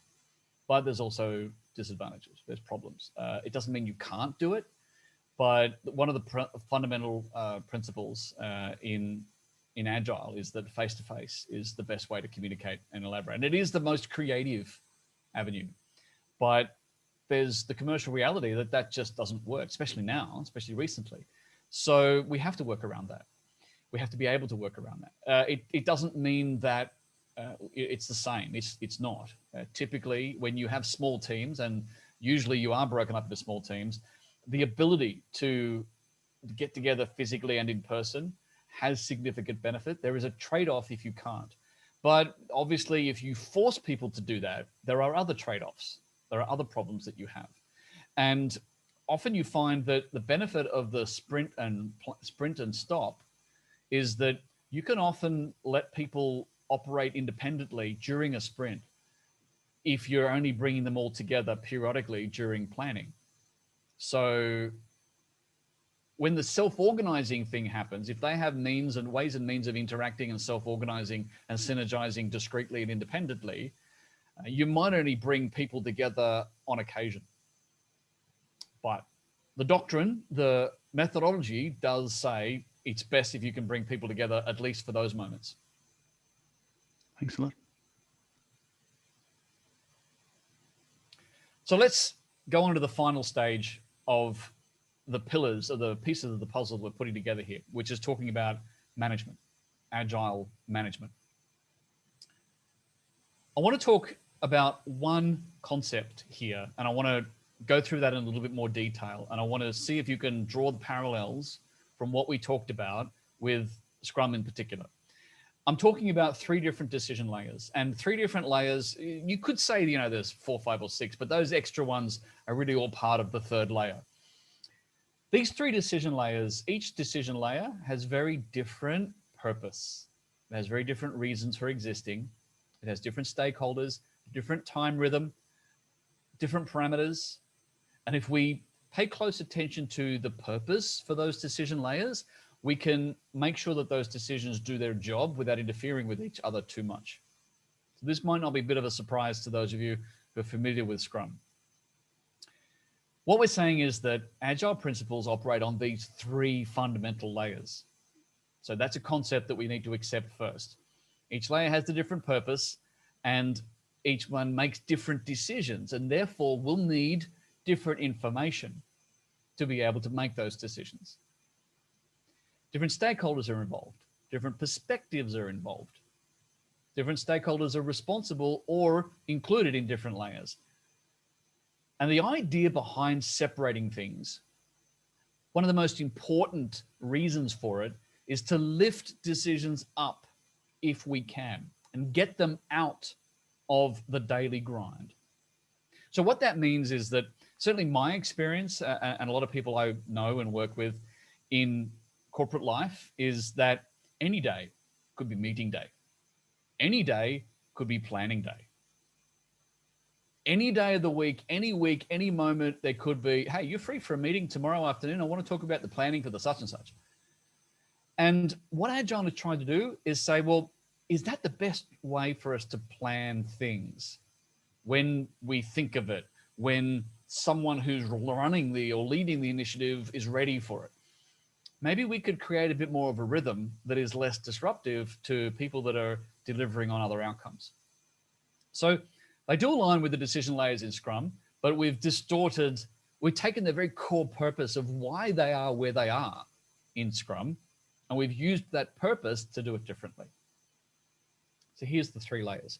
but there's also disadvantages. There's problems. It doesn't mean you can't do it, but one of the fundamental principles in Agile is that face-to-face is the best way to communicate and elaborate. And it is the most creative avenue. But there's the commercial reality that just doesn't work, especially now, especially recently. So we have to work around that. We have to be able to work around that. It doesn't mean that it's the same. It's not. Typically, when you have small teams, and usually you are broken up into small teams, the ability to get together physically and in person has significant benefit. There is a trade-off if you can't. But obviously, if you force people to do that, there are other trade-offs. There are other problems that you have. And often you find that the benefit of the sprint and stop is that you can often let people operate independently during a sprint if you're only bringing them all together periodically during planning. So when the self-organizing thing happens, if they have means and ways and means of interacting and self-organizing and synergizing discreetly and independently, you might only bring people together on occasion. But the doctrine, the methodology does say it's best if you can bring people together at least for those moments. Thanks a lot. So let's go on to the final stage of the pillars of the pieces of the puzzle we're putting together here, which is talking about management, agile management. I want to talk about one concept here, and I want to go through that in a little bit more detail. And I want to see if you can draw the parallels from what we talked about with Scrum in particular. I'm talking about 3 different decision layers, and 3 different layers. You could say, you know, there's 4, 5, or 6, but those extra ones are really all part of the 3rd layer. These 3 decision layers, each decision layer has very different purpose. It has very different reasons for existing. It has different stakeholders, different time rhythm, different parameters. And if we pay close attention to the purpose for those decision layers, we can make sure that those decisions do their job without interfering with each other too much. So this might not be a bit of a surprise to those of you who are familiar with Scrum. What we're saying is that Agile principles operate on these 3 fundamental layers. So that's a concept that we need to accept first. Each layer has a different purpose, and each one makes different decisions, and therefore will need different information to be able to make those decisions. Different stakeholders are involved. Different perspectives are involved. Different stakeholders are responsible or included in different layers. And the idea behind separating things, one of the most important reasons for it is to lift decisions up if we can and get them out of the daily grind. So what that means is that certainly my experience and a lot of people I know and work with in corporate life is that any day could be meeting day. Any day could be planning day. Any day of the week, any moment, there could be, hey, you're free for a meeting tomorrow afternoon. I want to talk about the planning for the such and such. And what Agile is trying to do is say, well, is that the best way for us to plan things when we think of it, when someone who's running or leading the initiative is ready for it? Maybe we could create a bit more of a rhythm that is less disruptive to people that are delivering on other outcomes. So they do align with the decision layers in Scrum, but we've taken the very core purpose of why they are where they are in Scrum, and we've used that purpose to do it differently. So here's the 3 layers.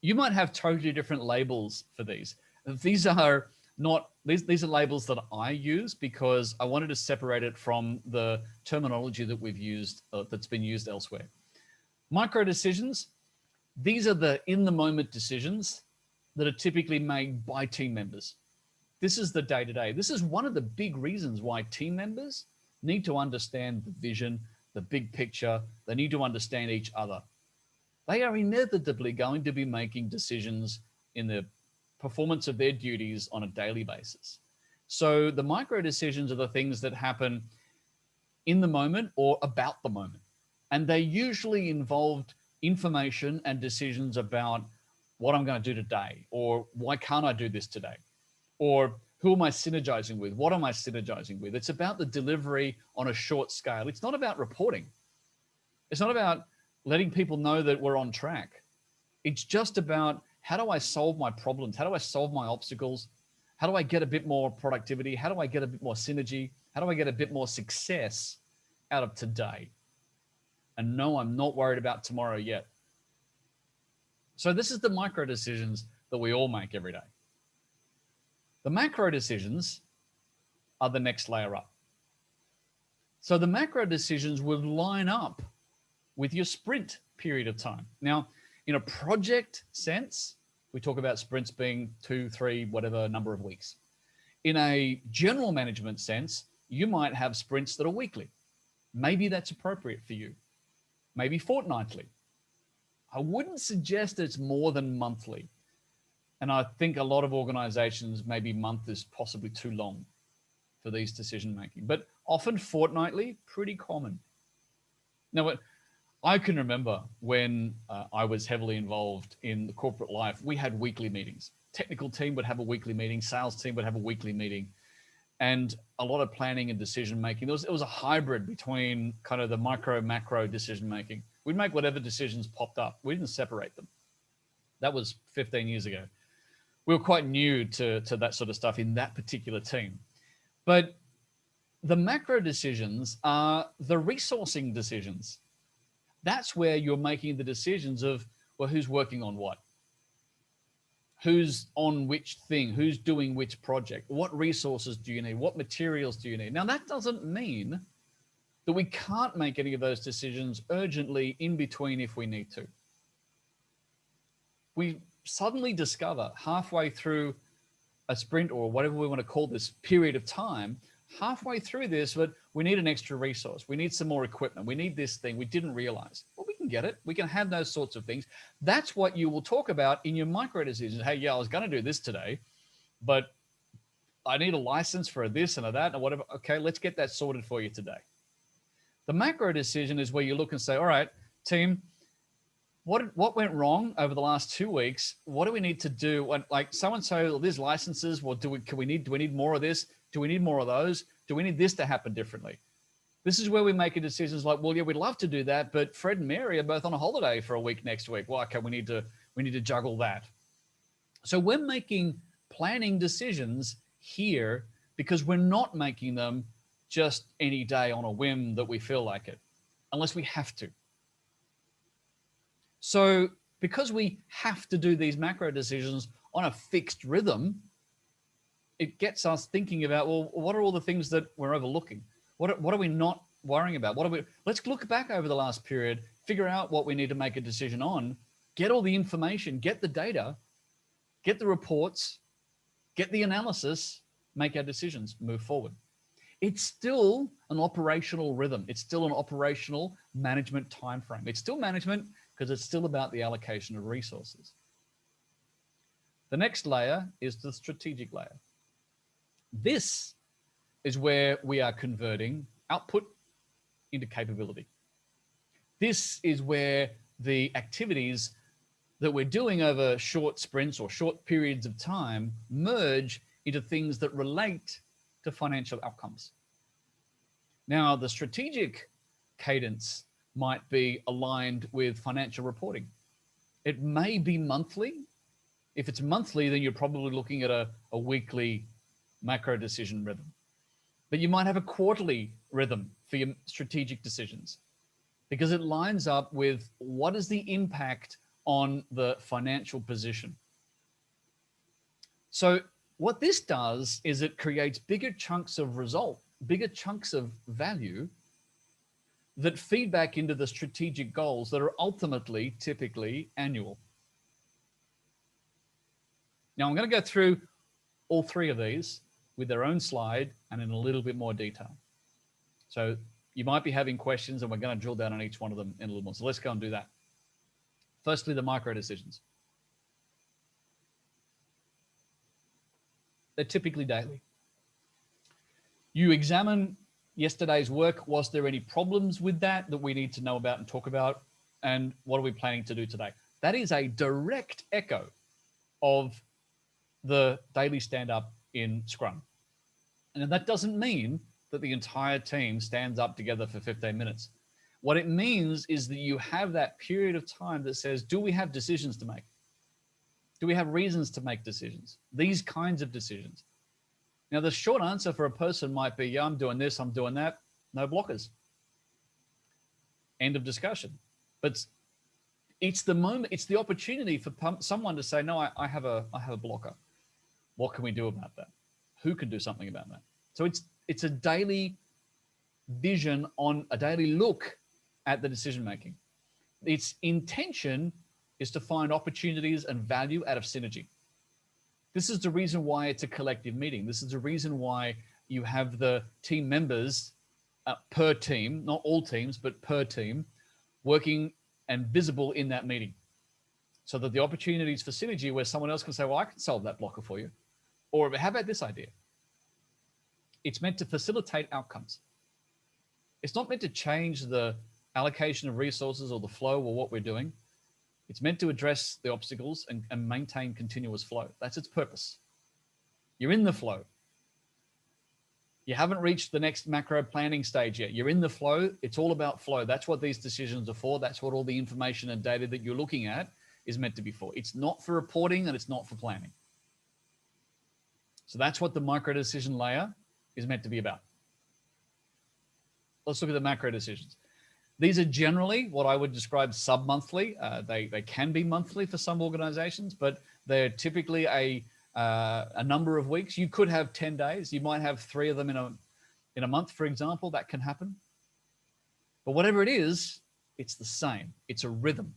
You might have totally different labels for these. These are labels that I use because I wanted to separate it from the terminology that we've used, that's been used elsewhere. Micro decisions, these are the in-the-moment decisions that are typically made by team members. This is the day-to-day. This is one of the big reasons why team members need to understand the vision, the big picture. They need to understand each other. They are inevitably going to be making decisions in the performance of their duties on a daily basis. So the micro decisions are the things that happen in the moment or about the moment. And they usually involved information and decisions about what I'm going to do today, or why can't I do this today? Or who am I synergizing with? What am I synergizing with? It's about the delivery on a short scale. It's not about reporting. It's not about letting people know that we're on track. It's just about, how do I solve my problems? How do I solve my obstacles? How do I get a bit more productivity? How do I get a bit more synergy? How do I get a bit more success out of today? And no, I'm not worried about tomorrow yet. So this is the micro decisions that we all make every day. The macro decisions are the next layer up. So the macro decisions would line up with your sprint period of time. Now, In a project sense, we talk about sprints being 2, 3, whatever number of weeks. In a general management sense, you might have sprints that are weekly. Maybe that's appropriate for you. Maybe fortnightly. I wouldn't suggest it's more than monthly. And I think a lot of organizations, maybe month is possibly too long for these decision making, but often fortnightly, pretty common. Now, I can remember when I was heavily involved in the corporate life, we had weekly meetings. Technical team would have a weekly meeting, sales team would have a weekly meeting, and a lot of planning and decision making. It was a hybrid between kind of the micro, macro decision making. We'd make whatever decisions popped up. We didn't separate them. That was 15 years ago. We were quite new to that sort of stuff in that particular team. But the macro decisions are the resourcing decisions. That's where you're making the decisions of, well, who's working on what? Who's on which thing? Who's doing which project? What resources do you need? What materials do you need? Now, that doesn't mean that we can't make any of those decisions urgently in between if we need to. We suddenly discover halfway through a sprint or whatever we want to call this period of time, halfway through this, but we need an extra resource. We need some more equipment. We need this thing we didn't realize. Well, we can get it. We can have those sorts of things. That's what you will talk about in your micro decisions. Hey, yeah, I was going to do this today, but I need a license for this and a that and whatever. Okay, let's get that sorted for you today. The macro decision is where you look and say, all right, team, what went wrong over the last 2 weeks? What do we need to do? Like so-and-so, well, these licenses, well, do we need more of this? Do we need more of those? Do we need this to happen differently? This is where we make a decisions like, well, yeah, we'd love to do that, but Fred and Mary are both on a holiday for a week next week. Well, okay, we need to juggle that. So we're making planning decisions here because we're not making them just any day on a whim that we feel like it, unless we have to. So because we have to do these macro decisions on a fixed rhythm, it gets us thinking about, well, what are all the things that we're overlooking? What are we not worrying about? Let's look back over the last period, figure out what we need to make a decision on, get all the information, get the data, get the reports, get the analysis, make our decisions, move forward. It's still an operational rhythm. It's still an operational management timeframe. It's still management because it's still about the allocation of resources. The next layer is the strategic layer. This is where we are converting output into capability. This is where the activities that we're doing over short sprints or short periods of time merge into things that relate to financial outcomes. Now, the strategic cadence might be aligned with financial reporting. It may be monthly. If it's monthly, then you're probably looking at a weekly macro decision rhythm. But you might have a quarterly rhythm for your strategic decisions because it lines up with what is the impact on the financial position. So what this does is it creates bigger chunks of result, bigger chunks of value that feed back into the strategic goals that are ultimately, typically annual. Now I'm going to go through all three of these with their own slide and in a little bit more detail. So you might be having questions and we're going to drill down on each one of them in a little more. So let's go and do that. Firstly, the micro decisions. They're typically daily. You examine yesterday's work. Was there any problems with that we need to know about and talk about? And what are we planning to do today? That is a direct echo of the daily stand-up in Scrum. And that doesn't mean that the entire team stands up together for 15 minutes. What it means is that you have that period of time that says, do we have decisions to make? Do we have reasons to make decisions? These kinds of decisions. Now, the short answer for a person might be, yeah, I'm doing this, I'm doing that. No blockers. End of discussion. But it's the moment, it's the opportunity for someone to say, no, I have a blocker. What can we do about that? Who can do something about that? So it's a daily vision on a daily look at the decision making. Its intention is to find opportunities and value out of synergy. This is the reason why it's a collective meeting. This is the reason why you have the team members per team, not all teams, but per team, working and visible in that meeting. So that the opportunities for synergy where someone else can say, well, I can solve that blocker for you. Or how about this idea? It's meant to facilitate outcomes. It's not meant to change the allocation of resources or the flow or what we're doing. It's meant to address the obstacles and maintain continuous flow. That's its purpose. You're in the flow. You haven't reached the next macro planning stage yet. You're in the flow. It's all about flow. That's what these decisions are for. That's what all the information and data that you're looking at is meant to be for. It's not for reporting and it's not for planning. So that's what the micro decision layer is meant to be about. Let's look at the macro decisions. These are generally what I would describe sub-monthly. They can be monthly for some organizations, but they're typically a number of weeks. You could have 10 days. You might have 3 of them in a month, for example. That can happen. But whatever it is, it's the same. It's a rhythm.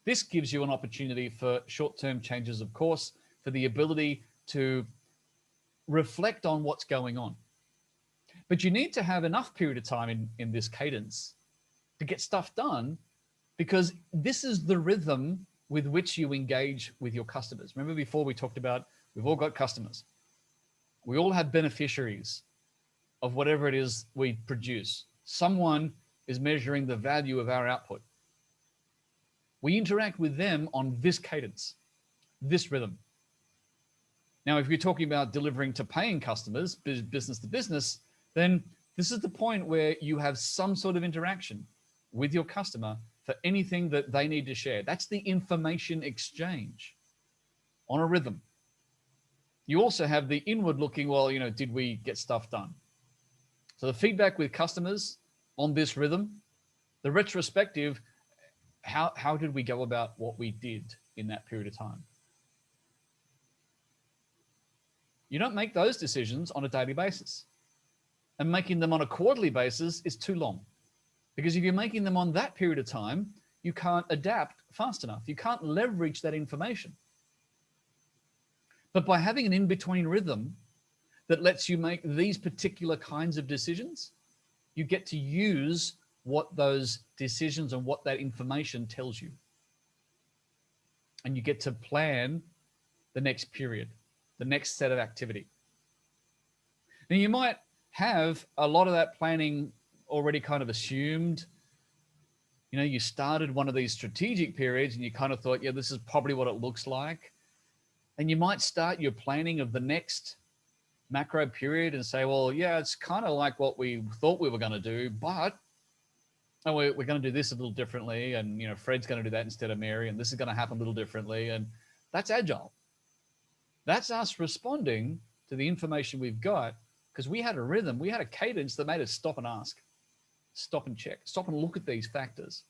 This gives you an opportunity for short-term changes of course, for the ability to reflect on what's going on. But you need to have enough period of time in this cadence to get stuff done, because this is the rhythm with which you engage with your customers. Remember before we talked about, we've all got customers. We all have beneficiaries of whatever it is we produce. Someone is measuring the value of our output. We interact with them on this cadence, this rhythm. Now, if you're talking about delivering to paying customers, business to business, then this is the point where you have some sort of interaction with your customer for anything that they need to share. That's the information exchange on a rhythm. You also have the inward looking, well, did we get stuff done? So the feedback with customers on this rhythm, the retrospective, how did we go about what we did in that period of time? You don't make those decisions on a daily basis. And making them on a quarterly basis is too long. Because if you're making them on that period of time, you can't adapt fast enough. You can't leverage that information. But by having an in-between rhythm that lets you make these particular kinds of decisions, you get to use what those decisions and what that information tells you. And you get to plan the next period, the next set of activity. Now you might have a lot of that planning already kind of assumed. You started one of these strategic periods and you kind of thought, yeah, this is probably what it looks like. And you might start your planning of the next macro period and say, well, yeah, it's kind of like what we thought we were going to do, but we're going to do this a little differently. And, Fred's going to do that instead of Mary, and this is going to happen a little differently. And that's agile. That's us responding to the information we've got, because we had a rhythm, we had a cadence that made us stop and ask, stop and check, stop and look at these factors,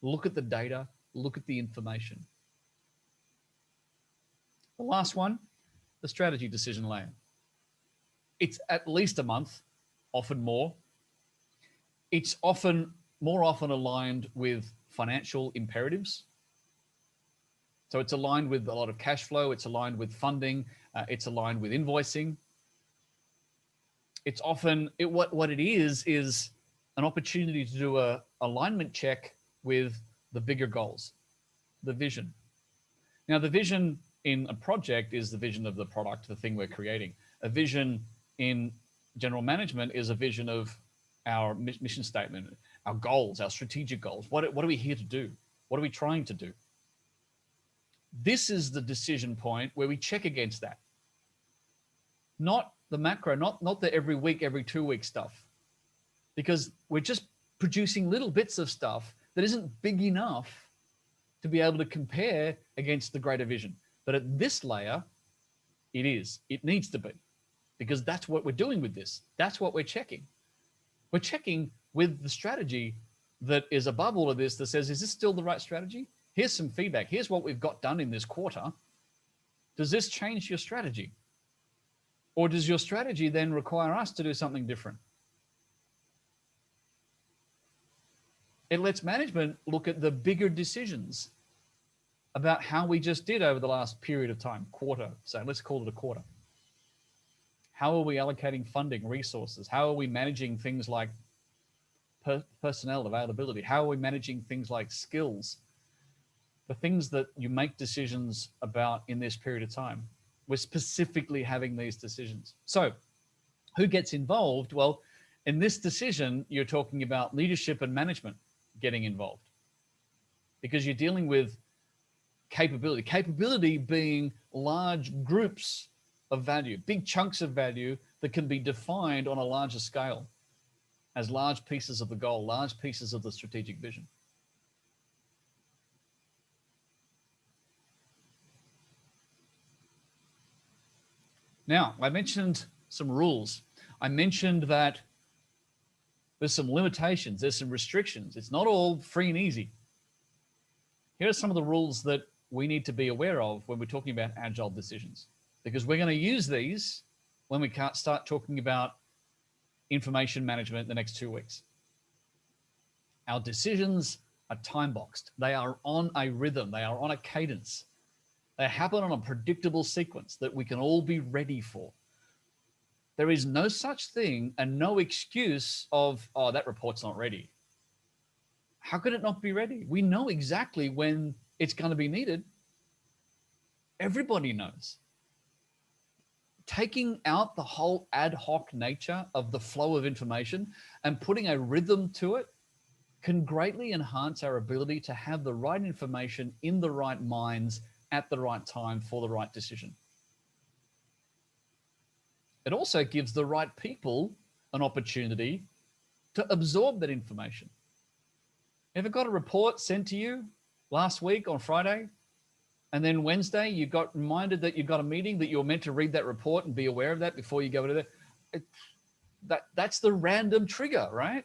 look at the data, look at the information. The last one, the strategy decision layer. It's at least a month, often more. It's more often aligned with financial imperatives. So it's aligned with a lot of cash flow, it's aligned with funding, it's aligned with invoicing. It's often, what it is an opportunity to do a alignment check with the bigger goals, the vision. Now, the vision in a project is the vision of the product, the thing we're creating. A vision in general management is a vision of our mission statement, our goals, our strategic goals. What are we here to do? What are we trying to do? This is the decision point where we check against that. Not the macro, not the every week, every 2 week stuff, because we're just producing little bits of stuff that isn't big enough to be able to compare against the greater vision. But at this layer, it needs to be, because that's what we're doing with this. That's what we're checking. We're checking with the strategy that is above all of this that says, is this still the right strategy? Here's some feedback. Here's what we've got done in this quarter. Does this change your strategy? Or does your strategy then require us to do something different? It lets management look at the bigger decisions about how we just did over the last period of time, quarter. So let's call it a quarter. How are we allocating funding, resources? How are we managing things like personnel availability? How are we managing things like skills? The things that you make decisions about in this period of time. We're specifically having these decisions. So who gets involved? Well, in this decision, you're talking about leadership and management getting involved, because you're dealing with capability being large groups of value, big chunks of value that can be defined on a larger scale as large pieces of the goal, large pieces of the strategic vision. Now, I mentioned some rules. I mentioned that there's some limitations, there's some restrictions. It's not all free and easy. Here are some of the rules that we need to be aware of when we're talking about agile decisions, because we're going to use these when we can't start talking about information management the next 2 weeks. Our decisions are time boxed. They are on a rhythm. They are on a cadence. They happen on a predictable sequence that we can all be ready for. There is no such thing and no excuse of, oh, that report's not ready. How could it not be ready? We know exactly when it's going to be needed. Everybody knows. Taking out the whole ad hoc nature of the flow of information and putting a rhythm to it can greatly enhance our ability to have the right information in the right minds at the right time for the right decision. It also gives the right people an opportunity to absorb that information. Ever got a report sent to you last week on Friday, and then Wednesday you got reminded that you got a meeting, that you were meant to read that report and be aware of that before you go to that's the random trigger, right?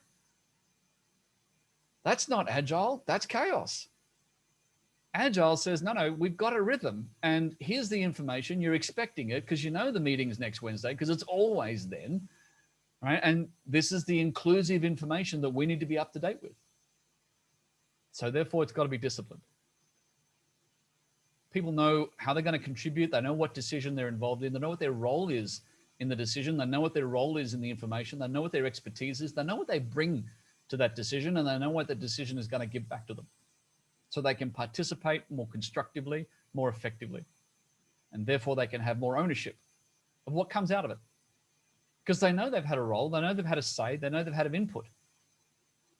That's not agile, that's chaos. Agile says, no, we've got a rhythm, and here's the information. You're expecting it because you know the meeting's next Wednesday because it's always then, right? And this is the inclusive information that we need to be up to date with. So therefore, it's got to be disciplined. People know how they're going to contribute. They know what decision they're involved in. They know what their role is in the decision. They know what their role is in the information. They know what their expertise is. They know what they bring to that decision, and they know what that decision is going to give back to them, so they can participate more constructively, more effectively. And therefore they can have more ownership of what comes out of it. Because they know they've had a role, they know they've had a say, they know they've had an input.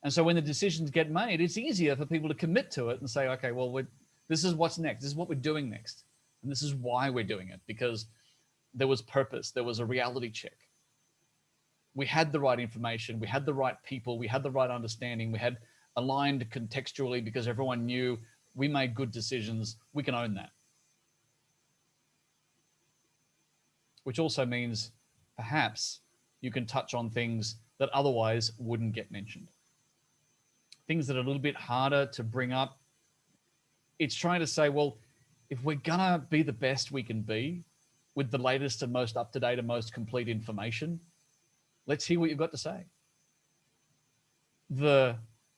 And so when the decisions get made, it's easier for people to commit to it and say, okay, well, this is what's next. This is what we're doing next. And this is why we're doing it, because there was purpose. There was a reality check. We had the right information. We had the right people. We had the right understanding. We had aligned contextually because everyone knew we made good decisions. We can own that. Which also means perhaps you can touch on things that otherwise wouldn't get mentioned. Things that are a little bit harder to bring up. It's trying to say, well, if we're gonna be the best we can be with the latest and most up-to-date and most complete information, let's hear what you've got to say. The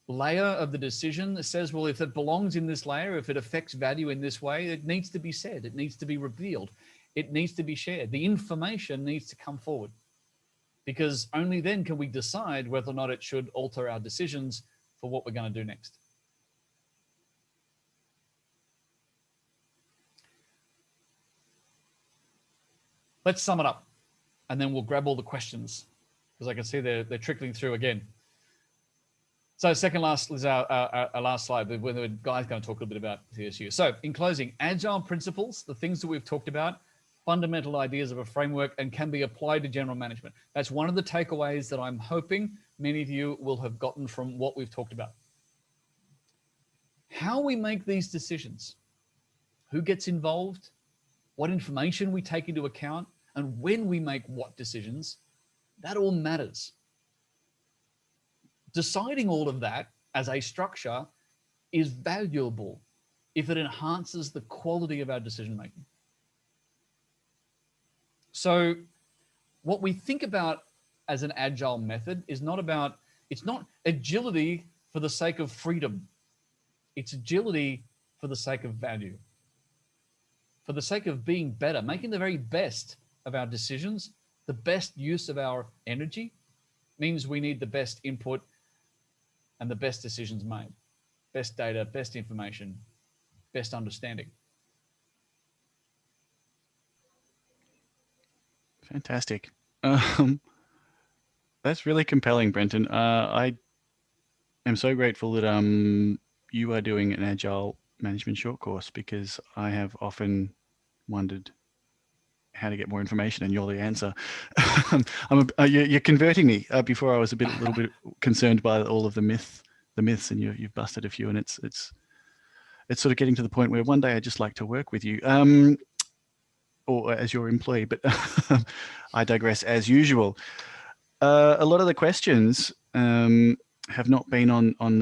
layer of the decision that says, well, if it belongs in this layer, if it affects value in this way, it needs to be said, it needs to be revealed, it needs to be shared. The information needs to come forward, because only then can we decide whether or not it should alter our decisions for what we're going to do next. Let's sum it up, and then we'll grab all the questions, because I can see they're trickling through again. So second last is our last slide, where the guy's going to talk a little bit about CSU. So in closing, agile principles, the things that we've talked about, fundamental ideas of a framework, and can be applied to general management. That's one of the takeaways that I'm hoping many of you will have gotten from what we've talked about. How we make these decisions, who gets involved, what information we take into account, and when we make what decisions, that all matters. Deciding all of that as a structure is valuable if it enhances the quality of our decision making. So what we think about as an agile method is not about, it's not agility for the sake of freedom. It's agility for the sake of value, for the sake of being better, making the very best of our decisions. The best use of our energy means we need the best input and the best decisions made, best data, best information, best understanding. Fantastic. That's really compelling, Brenton. I am so grateful that you are doing an Agile management short course, because I have often wondered how to get more information, and you're the answer. You're converting me. Before I was a little bit concerned by all of the myths, and you've busted a few, and it's sort of getting to the point where one day I'd just like to work with you, or as your employee. But I digress as usual. A lot of the questions have not been on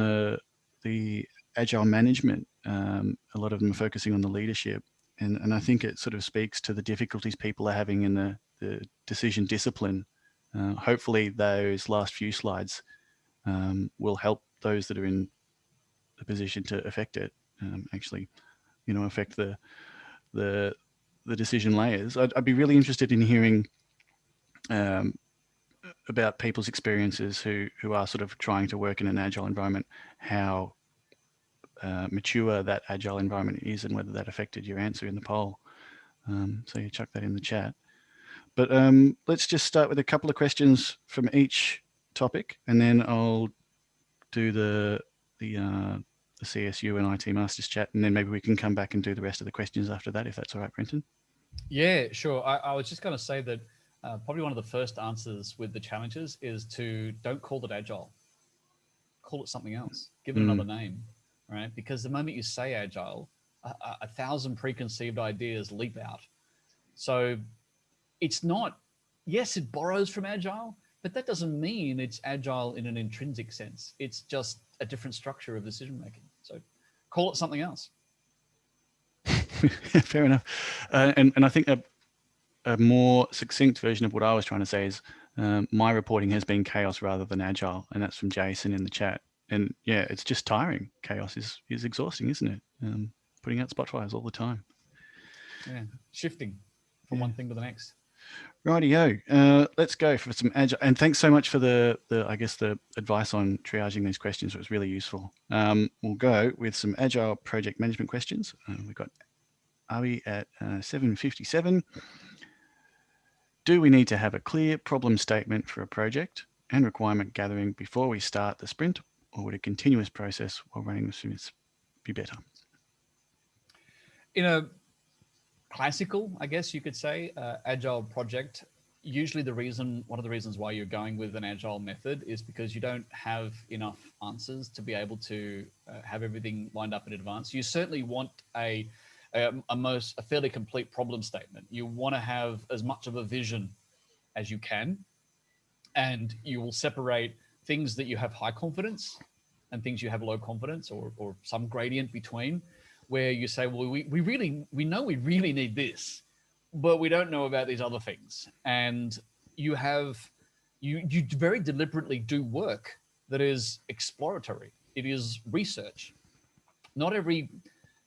the Agile management. A lot of them are focusing on the leadership. And I think it sort of speaks to the difficulties people are having in the decision discipline. Hopefully those last few slides will help those that are in the position to affect it, actually, affect the decision layers. I'd be really interested in hearing about people's experiences who are sort of trying to work in an Agile environment, how mature that Agile environment is, and whether that affected your answer in the poll. So you chuck that in the chat. But let's just start with a couple of questions from each topic, and then I'll do the CSU and IT Masters chat, and then maybe we can come back and do the rest of the questions after that, if that's all right, Brenton. Yeah, sure. I was just going to say that probably one of the first answers with the challenges is to don't call it Agile. Call it something else. Give it another name, right? Because the moment you say Agile, a thousand preconceived ideas leap out. So it's not, yes, it borrows from Agile, but that doesn't mean it's Agile in an intrinsic sense. It's just a different structure of decision making. So call it something else. Fair enough. And I think a more succinct version of what I was trying to say is my reporting has been chaos rather than Agile, and that's from Jason in the chat. And yeah, it's just tiring. Chaos is exhausting, isn't it? Putting out spot fires all the time. Yeah, shifting from one thing to the next. Rightio. Let's go for some Agile. And thanks so much for the advice on triaging these questions. It was really useful. We'll go with some Agile project management questions. We've got Abi at 7:57. Do we need to have a clear problem statement for a project and requirement gathering before we start the sprint, or would a continuous process while running the sprints be better? In a classical, I guess you could say, Agile project, usually one of the reasons why you're going with an Agile method is because you don't have enough answers to be able to have everything lined up in advance. You certainly want a fairly complete problem statement. You want to have as much of a vision as you can, and you will separate things that you have high confidence and things you have low confidence, or some gradient between, where you say, well, we know we really need this, but we don't know about these other things. And you very deliberately do work that is exploratory. It is research. Not every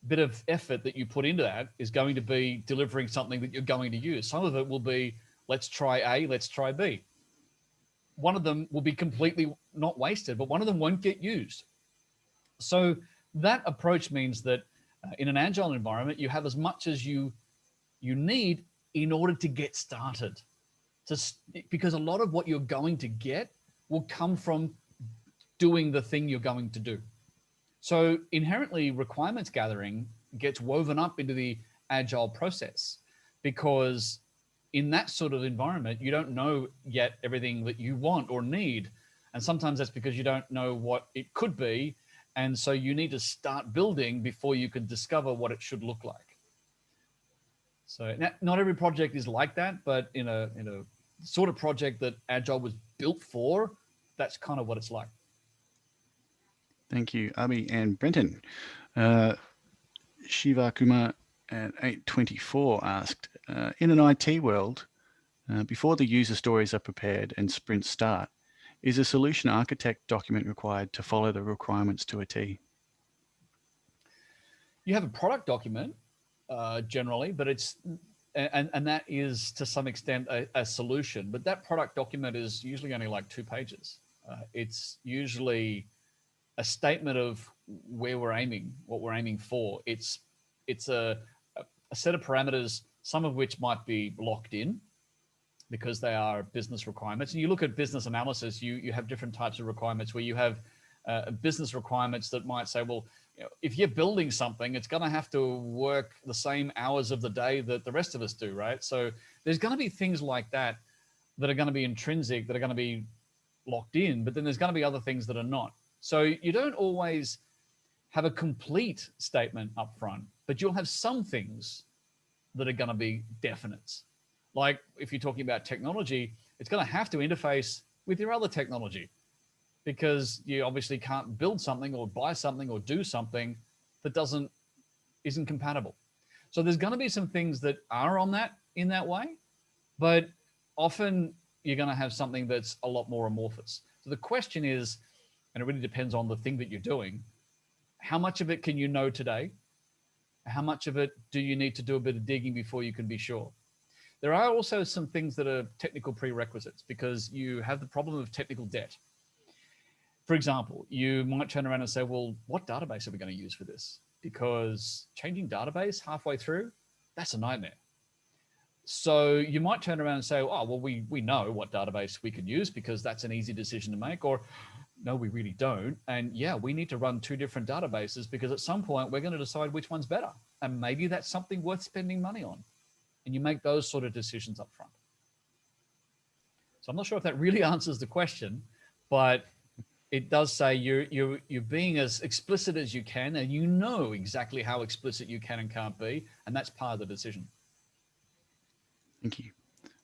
bit of effort that you put into that is going to be delivering something that you're going to use. Some of it will be, let's try A, let's try B. One of them will be completely not wasted, but one of them won't get used. So that approach means that in an Agile environment, you have as much as you need in order to get started. Because a lot of what you're going to get will come from doing the thing you're going to do. So inherently, requirements gathering gets woven up into the Agile process, because in that sort of environment, you don't know yet everything that you want or need. And sometimes that's because you don't know what it could be. And so you need to start building before you can discover what it should look like. So not every project is like that, but in a sort of project that Agile was built for, that's kind of what it's like. Thank you, Abi and Brenton. Shiva Kumar at 8:24 asked, in an IT world, before the user stories are prepared and sprints start, Is a solution architect document required to follow the requirements to a T? You have a product document generally, but and that is to some extent a solution. But that product document is usually only like 2 pages. It's usually a statement of where we're aiming, what we're aiming for. It's a set of parameters, some of which might be locked in because they are business requirements. And you look at business analysis, you have different types of requirements where you have business requirements that might say, well, if you're building something, it's going to have to work the same hours of the day that the rest of us do, right? So there's going to be things like that that are going to be intrinsic, that are going to be locked in, but then there's going to be other things that are not. So you don't always have a complete statement up front, but you'll have some things that are going to be definites. Like if you're talking about technology, it's going to have to interface with your other technology, because you obviously can't build something or buy something or do something that isn't compatible. So there's going to be some things that are on that in that way, but often you're going to have something that's a lot more amorphous. So the question is, and it really depends on the thing that you're doing, how much of it can you know today? How much of it do you need to do a bit of digging before you can be sure? There are also some things that are technical prerequisites, because you have the problem of technical debt. For example, you might turn around and say, well, what database are we going to use for this? Because changing database halfway through, that's a nightmare. So you might turn around and say, oh, well, we know what database we can use because that's an easy decision to make. Or no, we really don't. And yeah, we need to run 2 different databases because at some point we're going to decide which one's better. And maybe that's something worth spending money on. And you make those sort of decisions up front. So I'm not sure if that really answers the question, but it does say you're being as explicit as you can, and you know exactly how explicit you can and can't be, and that's part of the decision. Thank you.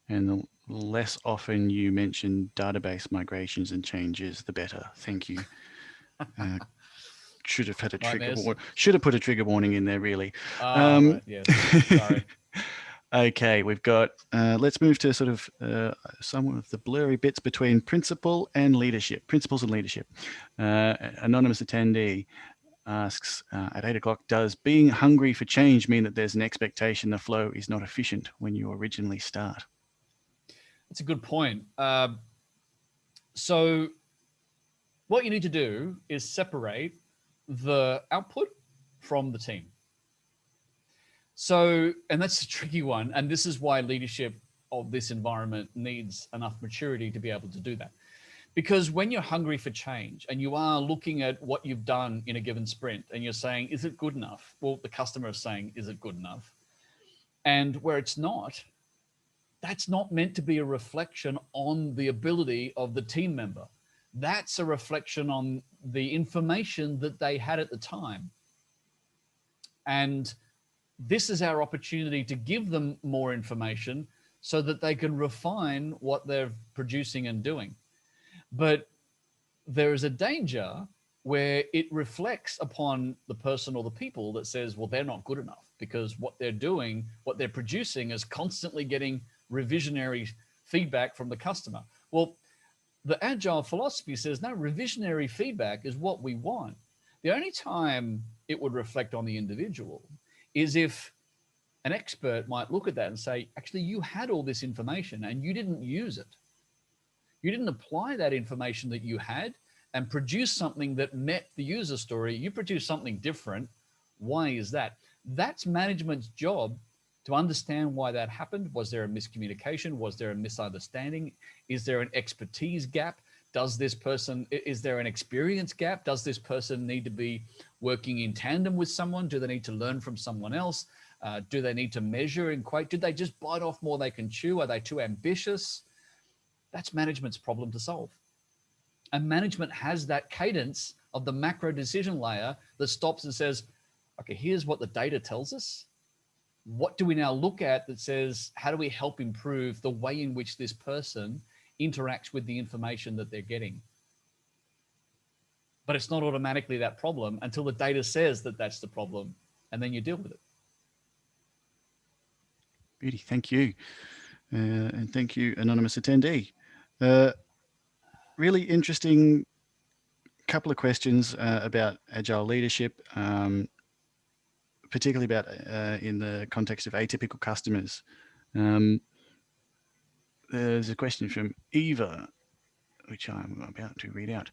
And the less often you mention database migrations and changes, the better. Thank you. Should have had a trigger warning. Should have put a trigger warning in there, really. Right, yes. Sorry. Okay, we've got, let's move to sort of some of the blurry bits between principle and leadership, principles and leadership. Anonymous attendee asks at 8 o'clock, does being hungry for change mean that there's an expectation the flow is not efficient when you originally start? That's a good point. So what you need to do is separate the output from the team. So, and that's a tricky one. And this is why leadership of this environment needs enough maturity to be able to do that. Because when you're hungry for change and you are looking at what you've done in a given sprint and you're saying, is it good enough? Well, the customer is saying, is it good enough? And where it's not, that's not meant to be a reflection on the ability of the team member. That's a reflection on the information that they had at the time. And this is our opportunity to give them more information so that they can refine what they're producing and doing. But there is a danger where it reflects upon the person or the people that says, well, they're not good enough because what they're doing, what they're producing is constantly getting revisionary feedback from the customer. Well, the Agile philosophy says, no, revisionary feedback is what we want. The only time it would reflect on the individual is if an expert might look at that and say, actually, you had all this information and you didn't use it. You didn't apply that information that you had and produce something that met the user story. You produced something different. Why is that? That's management's job to understand why that happened. Was there a miscommunication? Was there a misunderstanding? Is there an expertise gap? Is there an experience gap? Does this person need to be working in tandem with someone? Do they need to learn from someone else? Do they need to measure and quite? Did they just bite off more they can chew? Are they too ambitious? That's management's problem to solve. And management has that cadence of the macro decision layer that stops and says, okay, here's what the data tells us. What do we now look at that says, how do we help improve the way in which this person interacts with the information that they're getting? But it's not automatically that problem until the data says that that's the problem, and then you deal with it. Beauty, thank you. And thank you, anonymous attendee. really interesting couple of questions about Agile leadership, particularly about in the context of atypical customers. There's a question from Eva, which I'm about to read out.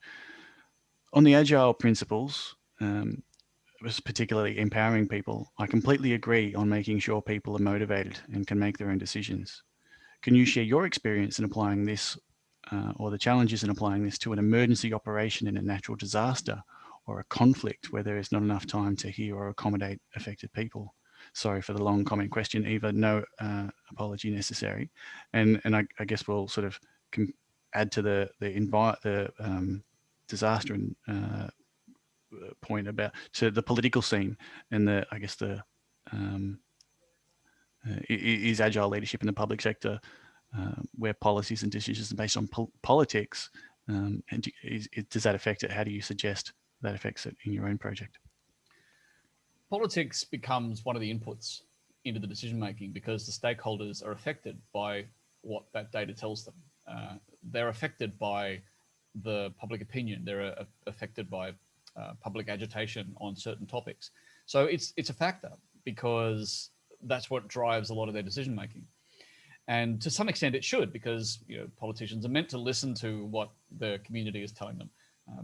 On the Agile principles, was particularly empowering people, I completely agree on making sure people are motivated and can make their own decisions. Can you share your experience in applying this or the challenges in applying this to an emergency operation in a natural disaster or a conflict where there is not enough time to hear or accommodate affected people? Sorry for the long comment question, Eva. No apology necessary. And I guess we'll sort of add to the disaster and point about to the political scene and the I guess the is agile leadership in the public sector where policies and decisions are based on politics, and does that affect it? How do you suggest that affects it in your own project? Politics becomes one of the inputs into the decision making because the stakeholders are affected by what that data tells them. They're affected by the public opinion. They're affected by public agitation on certain topics. So it's a factor because that's what drives a lot of their decision making. And to some extent it should, because politicians are meant to listen to what the community is telling them.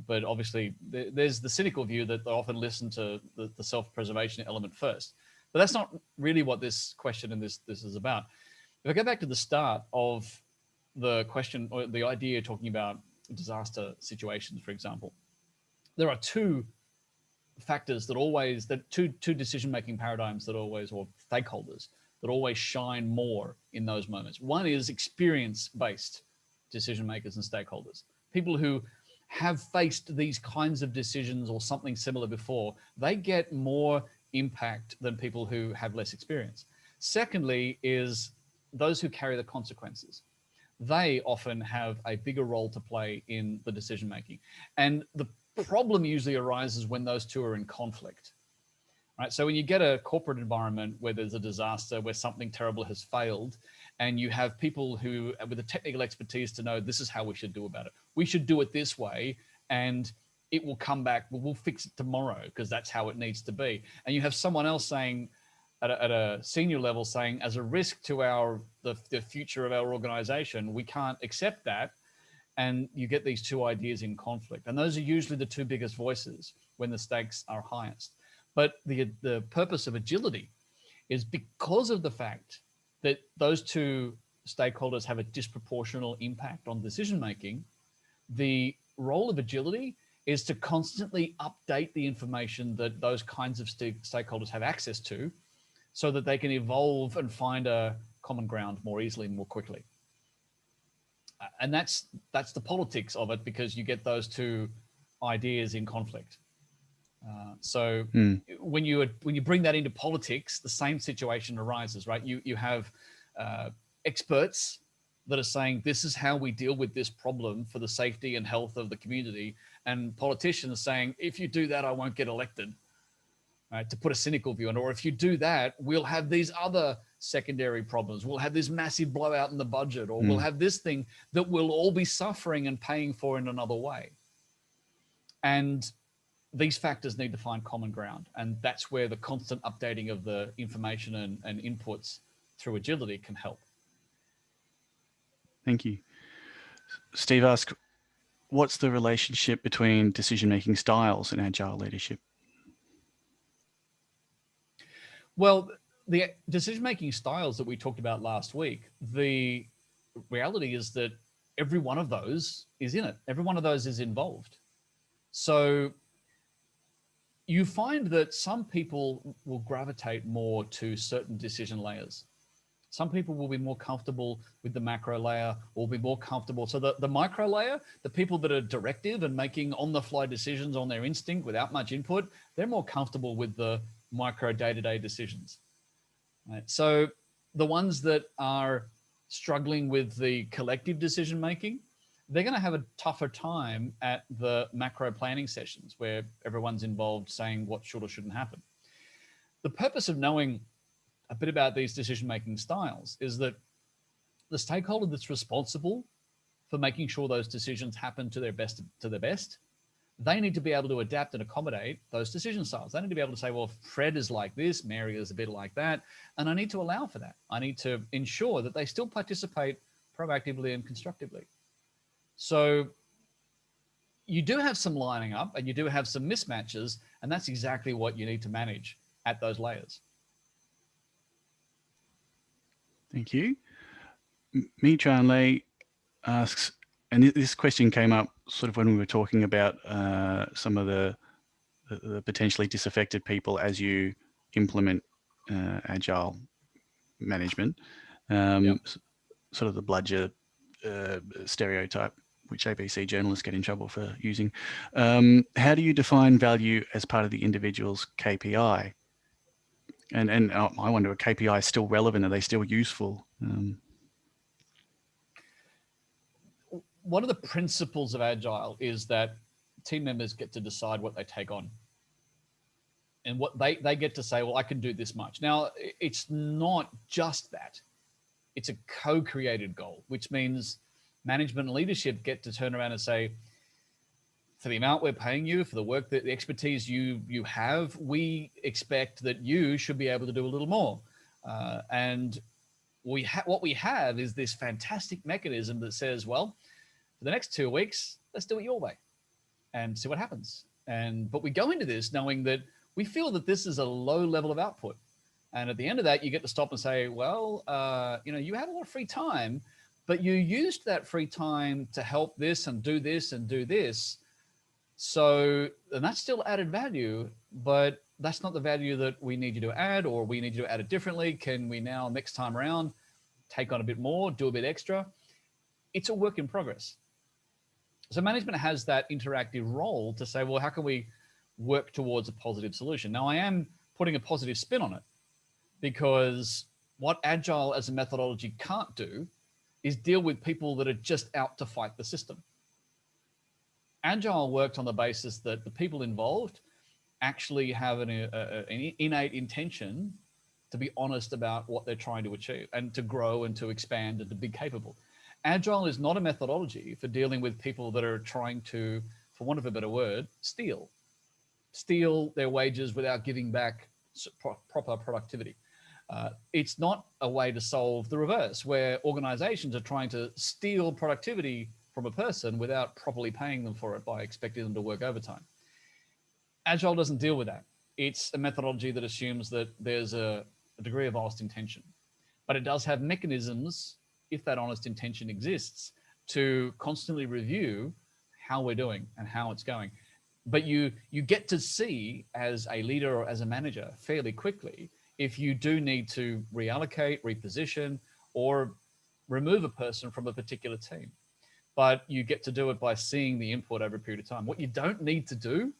But obviously there's the cynical view that they often listen to the self-preservation element first. But that's not really what this question and this is about. If I go back to the start of the question or the idea talking about disaster situations, for example, there are two factors two decision-making paradigms that always, or stakeholders that always shine more in those moments. One is experience-based decision makers and stakeholders, people who have faced these kinds of decisions or something similar before. They get more impact than people who have less experience. Secondly is those who carry the consequences. They often have a bigger role to play in the decision making. And the problem usually arises when those two are in conflict. Right? So when you get a corporate environment where there's a disaster, where something terrible has failed, and you have people who, with the technical expertise to know this is how we should do about it. We should do it this way, and it will come back. We'll fix it tomorrow because that's how it needs to be. And you have someone else saying, at a senior level, saying, as a risk to the future of our organization, we can't accept that. And you get these two ideas in conflict. And those are usually the two biggest voices when the stakes are highest. But the purpose of agility is because of the fact that those two stakeholders have a disproportional impact on decision-making, the role of agility is to constantly update the information that those kinds of stakeholders have access to so that they can evolve and find a common ground more easily and more quickly. And that's the politics of it, because you get those two ideas in conflict. When you bring that into politics, the same situation arises, right? You have experts that are saying this is how we deal with this problem for the safety and health of the community, and politicians saying if you do that, I won't get elected. Right? To put a cynical view on, or if you do that, we'll have these other secondary problems. We'll have this massive blowout in the budget, or we'll have this thing that we'll all be suffering and paying for in another way. And these factors need to find common ground. And that's where the constant updating of the information and inputs through agility can help. Thank you. Steve asks, what's the relationship between decision-making styles and agile leadership? Well, the decision-making styles that we talked about last week, the reality is that every one of those is in it. Every one of those is involved. So you find that some people will gravitate more to certain decision layers. Some people will be more comfortable with the macro layer, or be more comfortable. So the micro layer, the people that are directive and making on-the-fly decisions on their instinct without much input, they're more comfortable with the micro day-to-day decisions. Right? So the ones that are struggling with the collective decision-making, they're going to have a tougher time at the macro planning sessions where everyone's involved saying what should or shouldn't happen. The purpose of knowing a bit about these decision-making styles is that the stakeholder that's responsible for making sure those decisions happen to their best. They need to be able to adapt and accommodate those decision styles. They need to be able to say, well, Fred is like this, Mary is a bit like that, and I need to allow for that. I need to ensure that they still participate proactively and constructively. So you do have some lining up and you do have some mismatches, and that's exactly what you need to manage at those layers. Thank you. Mitran Lei asks, and this question came up sort of when we were talking about some of the potentially disaffected people as you implement Agile management, sort of the bludger stereotype, which ABC journalists get in trouble for using. How do you define value as part of the individual's KPI? And I wonder, are KPIs still relevant? Are they still useful? One of the principles of Agile is that team members get to decide what they take on. And what they get to say, well, I can do this much. Now, it's not just that. It's a co-created goal, which means management and leadership get to turn around and say, for the amount we're paying you, for the work, that the expertise you have, we expect that you should be able to do a little more. And what we have is this fantastic mechanism that says, well, for the next 2 weeks, let's do it your way and see what happens. But we go into this knowing that we feel that this is a low level of output. And at the end of that, you get to stop and say, well, you had a lot of free time, but you used that free time to help this and do this and do this. So, and that's still added value, but that's not the value that we need you to add, or we need you to add it differently. Can we now, next time around, take on a bit more, do a bit extra? It's a work in progress. So management has that interactive role to say, well, how can we work towards a positive solution? Now, I am putting a positive spin on it, because what Agile as a methodology can't do is deal with people that are just out to fight the system. Agile worked on the basis that the people involved actually have an innate intention to be honest about what they're trying to achieve and to grow and to expand and to be capable. Agile is not a methodology for dealing with people that are trying to, for want of a better word, steal their wages without giving back proper productivity. It's not a way to solve the reverse, where organizations are trying to steal productivity from a person without properly paying them for it by expecting them to work overtime. Agile doesn't deal with that. It's a methodology that assumes that there's a degree of honest intention, but it does have mechanisms, if that honest intention exists, to constantly review how we're doing and how it's going. But you get to see as a leader or as a manager fairly quickly if you do need to reallocate, reposition, or remove a person from a particular team. But you get to do it by seeing the input over a period of time. What you don't need to do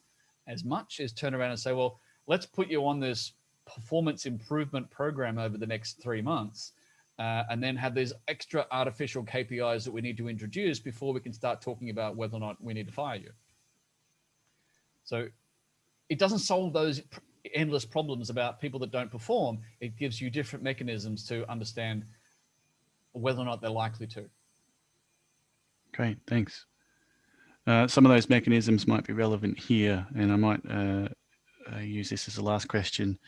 as much is turn around and say, well, let's put you on this performance improvement program over the next 3 months, and then have these extra artificial KPIs that we need to introduce before we can start talking about whether or not we need to fire you. So it doesn't solve those endless problems about people that don't perform. It gives you different mechanisms to understand whether or not they're likely to. Great, thanks. Some of those mechanisms might be relevant here, and I might use this as the last question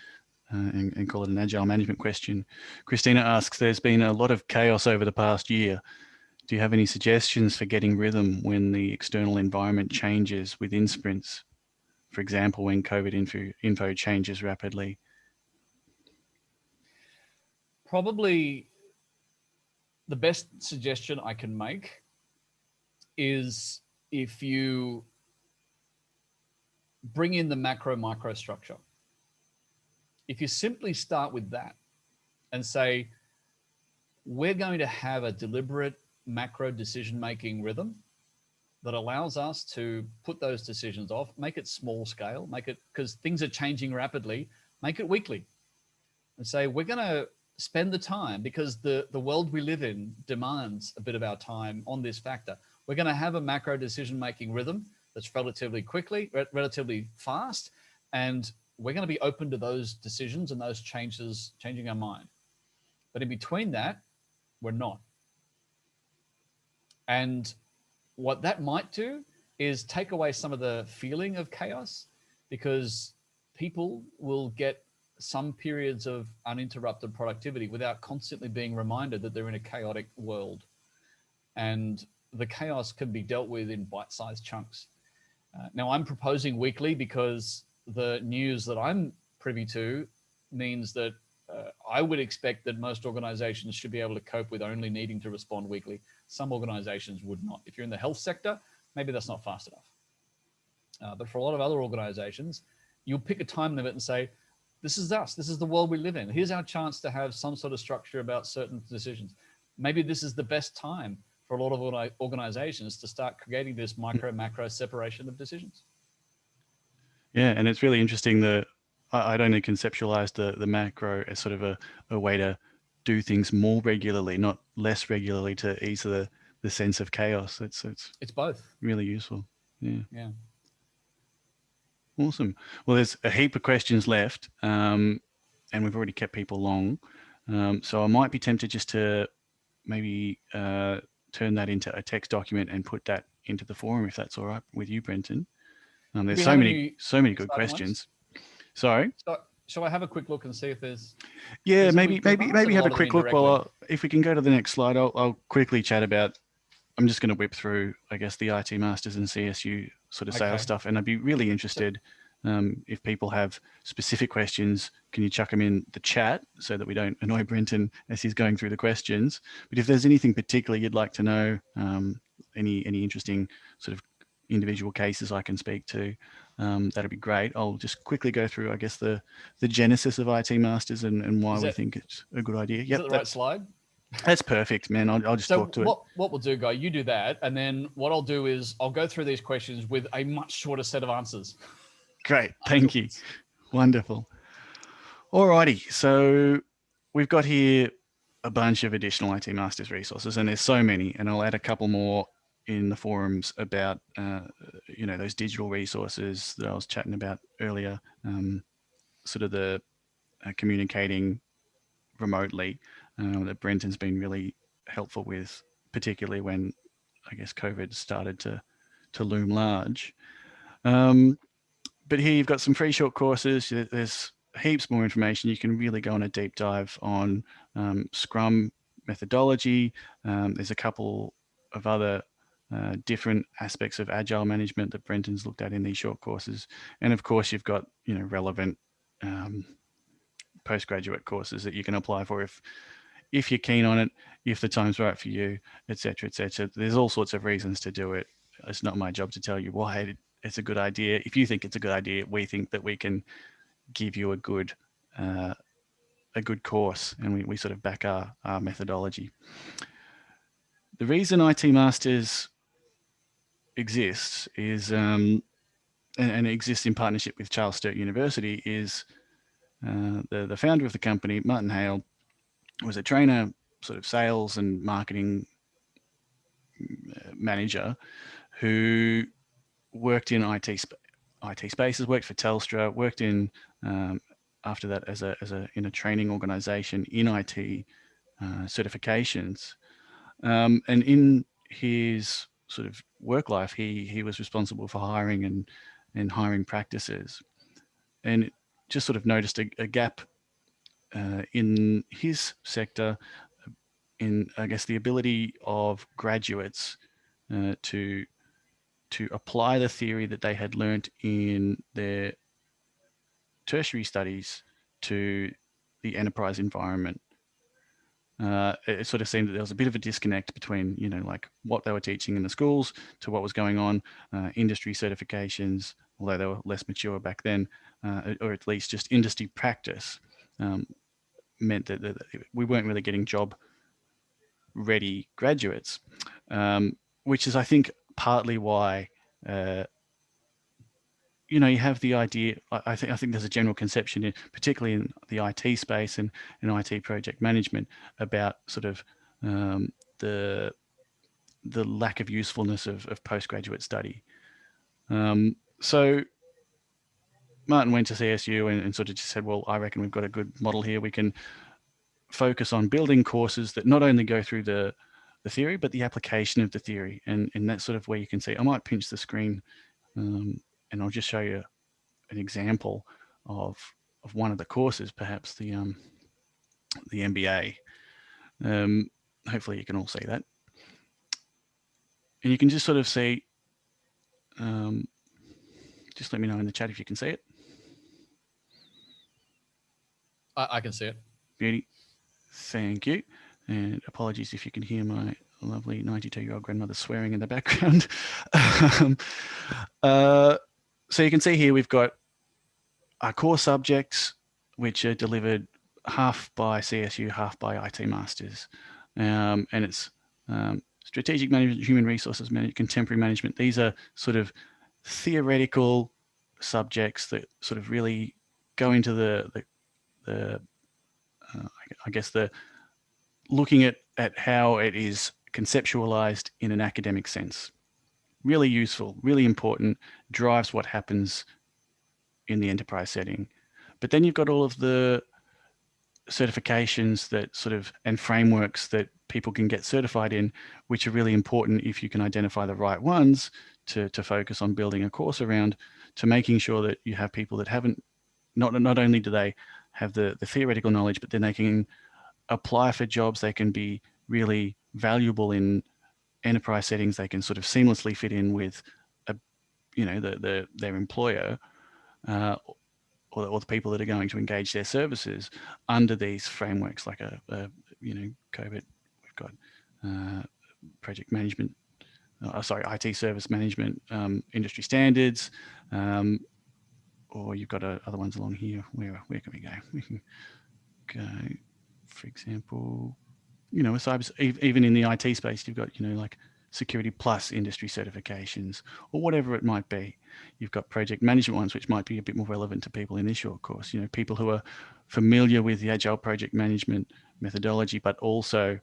and call it an Agile management question. Christina asks, there's been a lot of chaos over the past year. Do you have any suggestions for getting rhythm when the external environment changes within sprints? For example, when COVID info changes rapidly? Probably the best suggestion I can make is if you bring in the macro micro structure. If you simply start with that and say, we're going to have a deliberate macro decision-making rhythm that allows us to put those decisions off, make it small scale, make it, because things are changing rapidly, make it weekly. And say, we're going to spend the time, because the world we live in demands a bit of our time on this factor. We're going to have a macro decision-making rhythm that's relatively fast, and we're going to be open to those decisions and those changes, changing our mind. But in between that, we're not. And what that might do is take away some of the feeling of chaos, because people will get some periods of uninterrupted productivity without constantly being reminded that they're in a chaotic world. And the chaos can be dealt with in bite-sized chunks. Now, I'm proposing weekly because the news that I'm privy to means that I would expect that most organizations should be able to cope with only needing to respond weekly. Some organizations would not. If you're in the health sector, maybe that's not fast enough. But for a lot of other organizations, you'll pick a time limit and say, this is us. This is the world we live in. Here's our chance to have some sort of structure about certain decisions. Maybe this is the best time for a lot of organizations to start creating this micro macro separation of decisions. Yeah, and it's really interesting that I'd only conceptualized the macro as sort of a way to do things more regularly, not less regularly, to ease the sense of chaos. It's both. Really useful. Yeah. Yeah. Awesome. Well, there's a heap of questions left, and we've already kept people long. So I might be tempted just to maybe turn that into a text document and put that into the forum, if that's all right with you, Brenton. There's so many good questions. Sorry. So, shall I have a quick look and see if there's? Yeah, maybe have a quick look. Well, if we can go to the next slide, I'll quickly chat about. I'm just going to whip through, I guess, the IT Masters and CSU sort of sales stuff, and I'd be really interested if people have specific questions. Can you chuck them in the chat so that we don't annoy Brenton as he's going through the questions? But if there's anything particular you'd like to know, any interesting sort of individual cases I can speak to, that'd be great. I'll just quickly go through, I guess, the genesis of IT Masters and why we think it's a good idea. Yep, is that the right slide? That's perfect, man. I'll just talk to it. What we'll do, Guy, you do that, and then what I'll do is I'll go through these questions with a much shorter set of answers. Great, thank you. Wonderful. Alrighty, so we've got here a bunch of additional IT Masters resources, and there's so many, and I'll add a couple more in the forums about those digital resources that I was chatting about earlier, sort of the communicating remotely that Brenton's been really helpful with, particularly when I guess COVID started to loom large. But here you've got some free short courses. There's heaps more information. You can really go on a deep dive on Scrum methodology. There's a couple of other different aspects of agile management that Brenton's looked at in these short courses. And of course, you've got relevant postgraduate courses that you can apply for if you're keen on it, if the time's right for you, etc., etc. There's all sorts of reasons to do it. It's not my job to tell you why it's a good idea. If you think it's a good idea, we think that we can give you a good course, and we sort of back our methodology. The reason IT Masters exists is, and it exists in partnership with Charles Sturt University, is the founder of the company, Martin Hale, was a trainer, sort of sales and marketing manager who worked in IT spaces, worked for Telstra, worked in after that as in a training organization in IT certifications, and in his sort of work life, he was responsible for hiring and hiring practices, and just sort of noticed a gap in his sector in, I guess, the ability of graduates to apply the theory that they had learnt in their tertiary studies to the enterprise environment. It sort of seemed that there was a bit of a disconnect between, like what they were teaching in the schools to what was going on. Industry certifications, although they were less mature back then, or at least just industry practice, meant that we weren't really getting job-ready graduates, which is, I think, partly why you have the idea. I think there's a general conception, particularly in the IT space and in IT project management, about sort of the lack of usefulness of postgraduate study. So Martin went to CSU and sort of just said, well, I reckon we've got a good model here. We can focus on building courses that not only go through the theory, but the application of the theory. And that's sort of where you can see, I might pinch the screen and I'll just show you an example of one of the courses, perhaps the MBA. Hopefully you can all see that. And you can just sort of see, just let me know in the chat if you can see it. I can see it. Beauty. Thank you. And apologies if you can hear my lovely 92-year-old grandmother swearing in the background. So you can see here we've got our core subjects, which are delivered half by CSU, half by IT Masters. And it's strategic management, human resources management, contemporary management. These are sort of theoretical subjects that sort of really go into I guess the looking at how it is conceptualized in an academic sense. Really useful, really important, drives what happens in the enterprise setting. But then you've got all of the certifications that sort of and frameworks that people can get certified in, which are really important if you can identify the right ones to focus on building a course around, to making sure that you have people that haven't, not only do they have the theoretical knowledge, but then they can apply for jobs, they can be really valuable in enterprise settings, they can sort of seamlessly fit in with their employer or the people that are going to engage their services under these frameworks, like COVID. We've got project management, IT service management, industry standards, or you've got other ones along here. Where can we go? We can go, for example, cyber, even in the IT space, you've got, like Security Plus industry certifications or whatever it might be. You've got project management ones, which might be a bit more relevant to people in this short course, people who are familiar with the Agile project management methodology, but also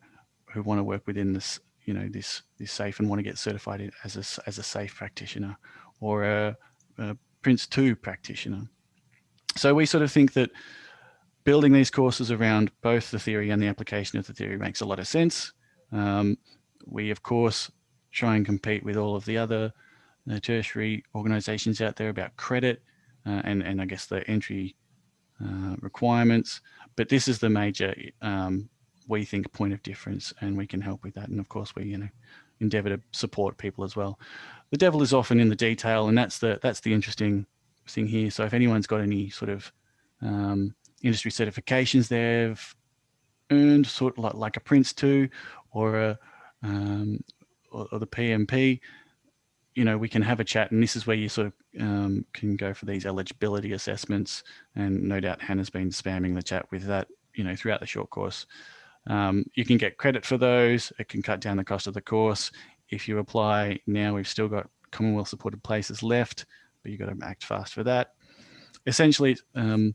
who want to work within this, this safe and want to get certified as a safe practitioner or a Prince 2 practitioner. So we sort of think that building these courses around both the theory and the application of the theory makes a lot of sense. We, of course, try and compete with all of the other tertiary organizations out there about credit and I guess the entry requirements. But this is the major, we think, point of difference, and we can help with that. And of course, we endeavor to support people as well. The devil is often in the detail, and that's the interesting thing here. So if anyone's got any sort of industry certifications they've earned, sort of like a Prince 2 or the PMP, we can have a chat, and this is where you sort of can go for these eligibility assessments. And no doubt Hannah's been spamming the chat with that, throughout the short course. You can get credit for those. It can cut down the cost of the course. If you apply now, we've still got Commonwealth supported places left, but you've got to act fast for that. Essentially, here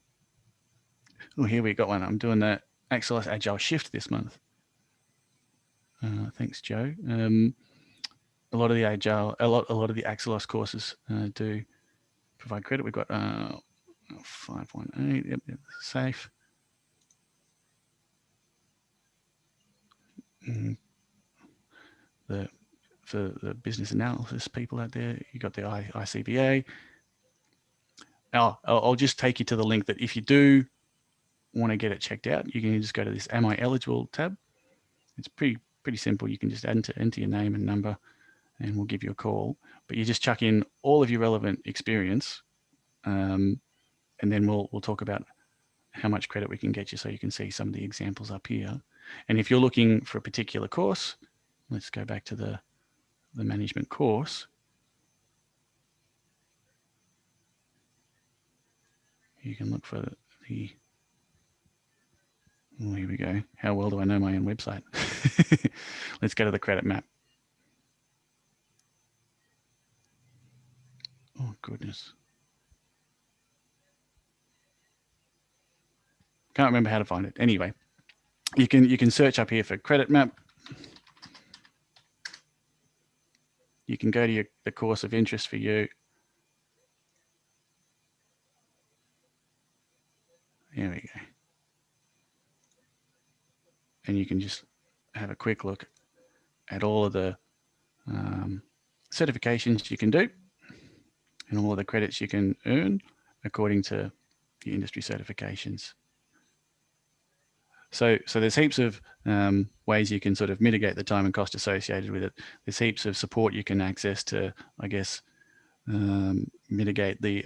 we got one. I'm doing the Axelos Agile Shift this month. Thanks, Joe. A lot of the Agile, a lot of the Axelos courses do provide credit. We've got 5.8. Yep, safe. For the business analysis people out there, you got the ICBA. I'll just take you to the link that if you do want to get it checked out, you can just go to this Am I Eligible tab. It's pretty simple. You can just enter your name and number, and we'll give you a call. But you just chuck in all of your relevant experience, and then we'll talk about how much credit we can get you, so you can see some of the examples up here. And if you're looking for a particular course, let's go back to the management course. You can look for the, oh, here we go. How well do I know my own website? Let's go to the credit map. Oh, goodness. Can't remember how to find it. Anyway, you can search up here for credit map. You can go to the course of interest for you. Here we go. And you can just have a quick look at all of the certifications you can do and all of the credits you can earn according to the industry certifications. So there's heaps of ways you can sort of mitigate the time and cost associated with it. There's heaps of support you can access to, I guess, mitigate the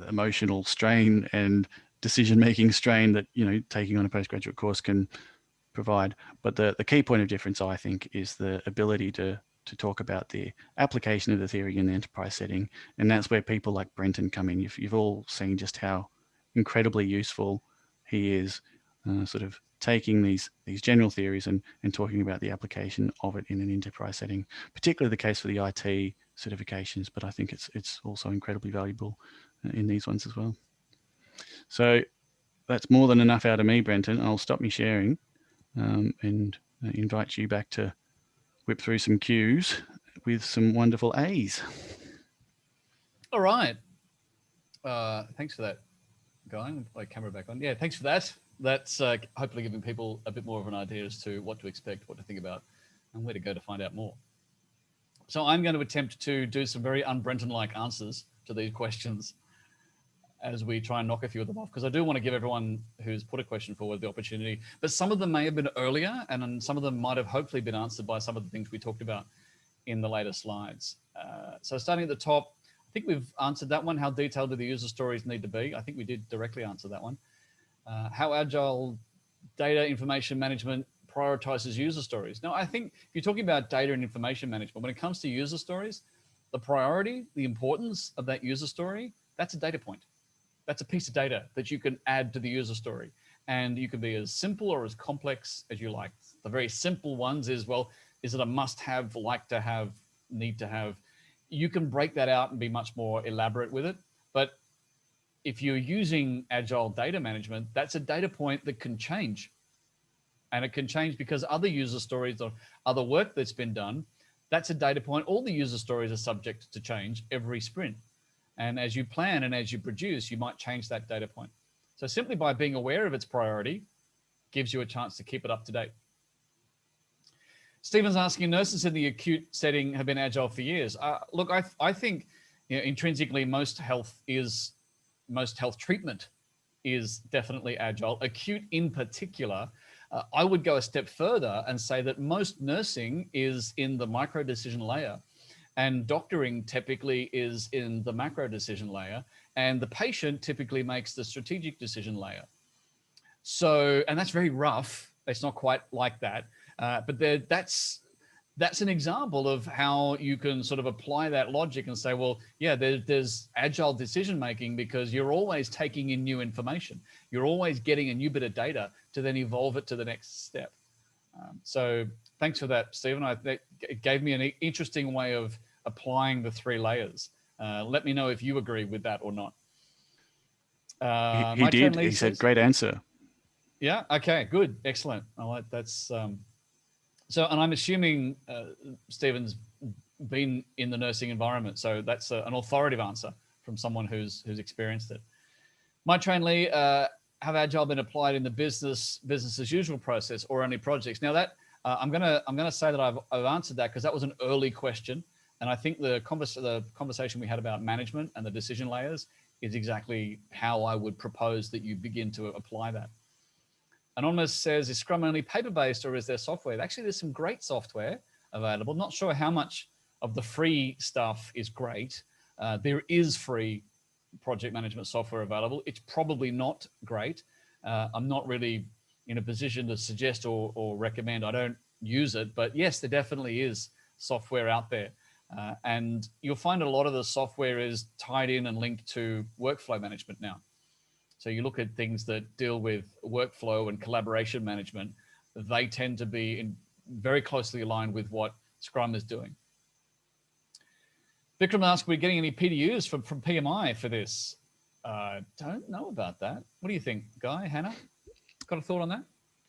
emotional strain and decision-making strain that, you know, taking on a postgraduate course can provide. But the key point of difference, I think, is the ability to talk about the application of the theory in the enterprise setting. And that's where people like Brenton come in. You've all seen just how incredibly useful he is, sort of taking these general theories and talking about the application of it in an enterprise setting, particularly the case for the IT certifications, but I think it's also incredibly valuable in these ones as well. So that's more than enough out of me, Brenton. I'll stop me sharing and invite you back to whip through some Qs with some wonderful As. All right. Thanks for that, Guy. My camera back on. Yeah, thanks for that. That's hopefully giving people a bit more of an idea as to what to expect, what to think about, and where to go to find out more. So I'm going to attempt to do some very un-Brenton-like answers to these questions as we try and knock a few of them off, because I do want to give everyone who's put a question forward the opportunity. But some of them may have been earlier, and some of them might have hopefully been answered by some of the things we talked about in the later slides. So starting at the top, I think we've answered that one. How detailed do the user stories need to be? I think we did directly answer that one. How Agile data information management prioritizes user stories. Now, I think if you're talking about data and information management, when it comes to user stories, the priority, the importance of that user story, that's a data point. That's a piece of data that you can add to the user story. And you can be as simple or as complex as you like. The very simple ones is, well, is it a must have, like to have, need to have? You can break that out and be much more elaborate with it. But if you're using Agile data management, that's a data point that can change. And it can change because other user stories or other work that's been done, that's a data point. All the user stories are subject to change every sprint. And as you plan and as you produce, you might change that data point. So simply by being aware of its priority gives you a chance to keep it up to date. Stephen's asking, nurses in the acute setting have been Agile for years. Look, I think, you know, intrinsically most health treatment is definitely Agile. Acute in particular, I would go a step further and say that most nursing is in the micro decision layer, and doctoring typically is in the macro decision layer, and the patient typically makes the strategic decision layer. So, and that's very rough. It's not quite like that, but that's an example of how you can sort of apply that logic and say, well, yeah, there's Agile decision making because you're always taking in new information. You're always getting a new bit of data to then evolve it to the next step. So thanks for that, Stephen. It gave me an interesting way of applying the three layers. Let me know if you agree with that or not. He did. He said, great answer. Yeah. Okay, good. Excellent. I like that's so, and I'm assuming Stephen's been in the nursing environment, so that's an authoritative answer from someone who's experienced it. My train Lee, have Agile been applied in the business as usual process or only projects? Now that I'm gonna say that I've answered that because that was an early question, and I think the conversation we had about management and the decision layers is exactly how I would propose that you begin to apply that. Anonymous says, is Scrum only paper-based or is there software? Actually, there's some great software available. Not sure how much of the free stuff is great. There is free project management software available. It's probably not great. I'm not really in a position to suggest or recommend. I don't use it, but yes, there definitely is software out there. And you'll find a lot of the software is tied in and linked to workflow management now. So you look at things that deal with workflow and collaboration management, they tend to be very closely aligned with what Scrum is doing. Vikram asks, are we getting any PDUs from PMI for this? Don't know about that. What do you think, Guy, Hannah? Got a thought on that?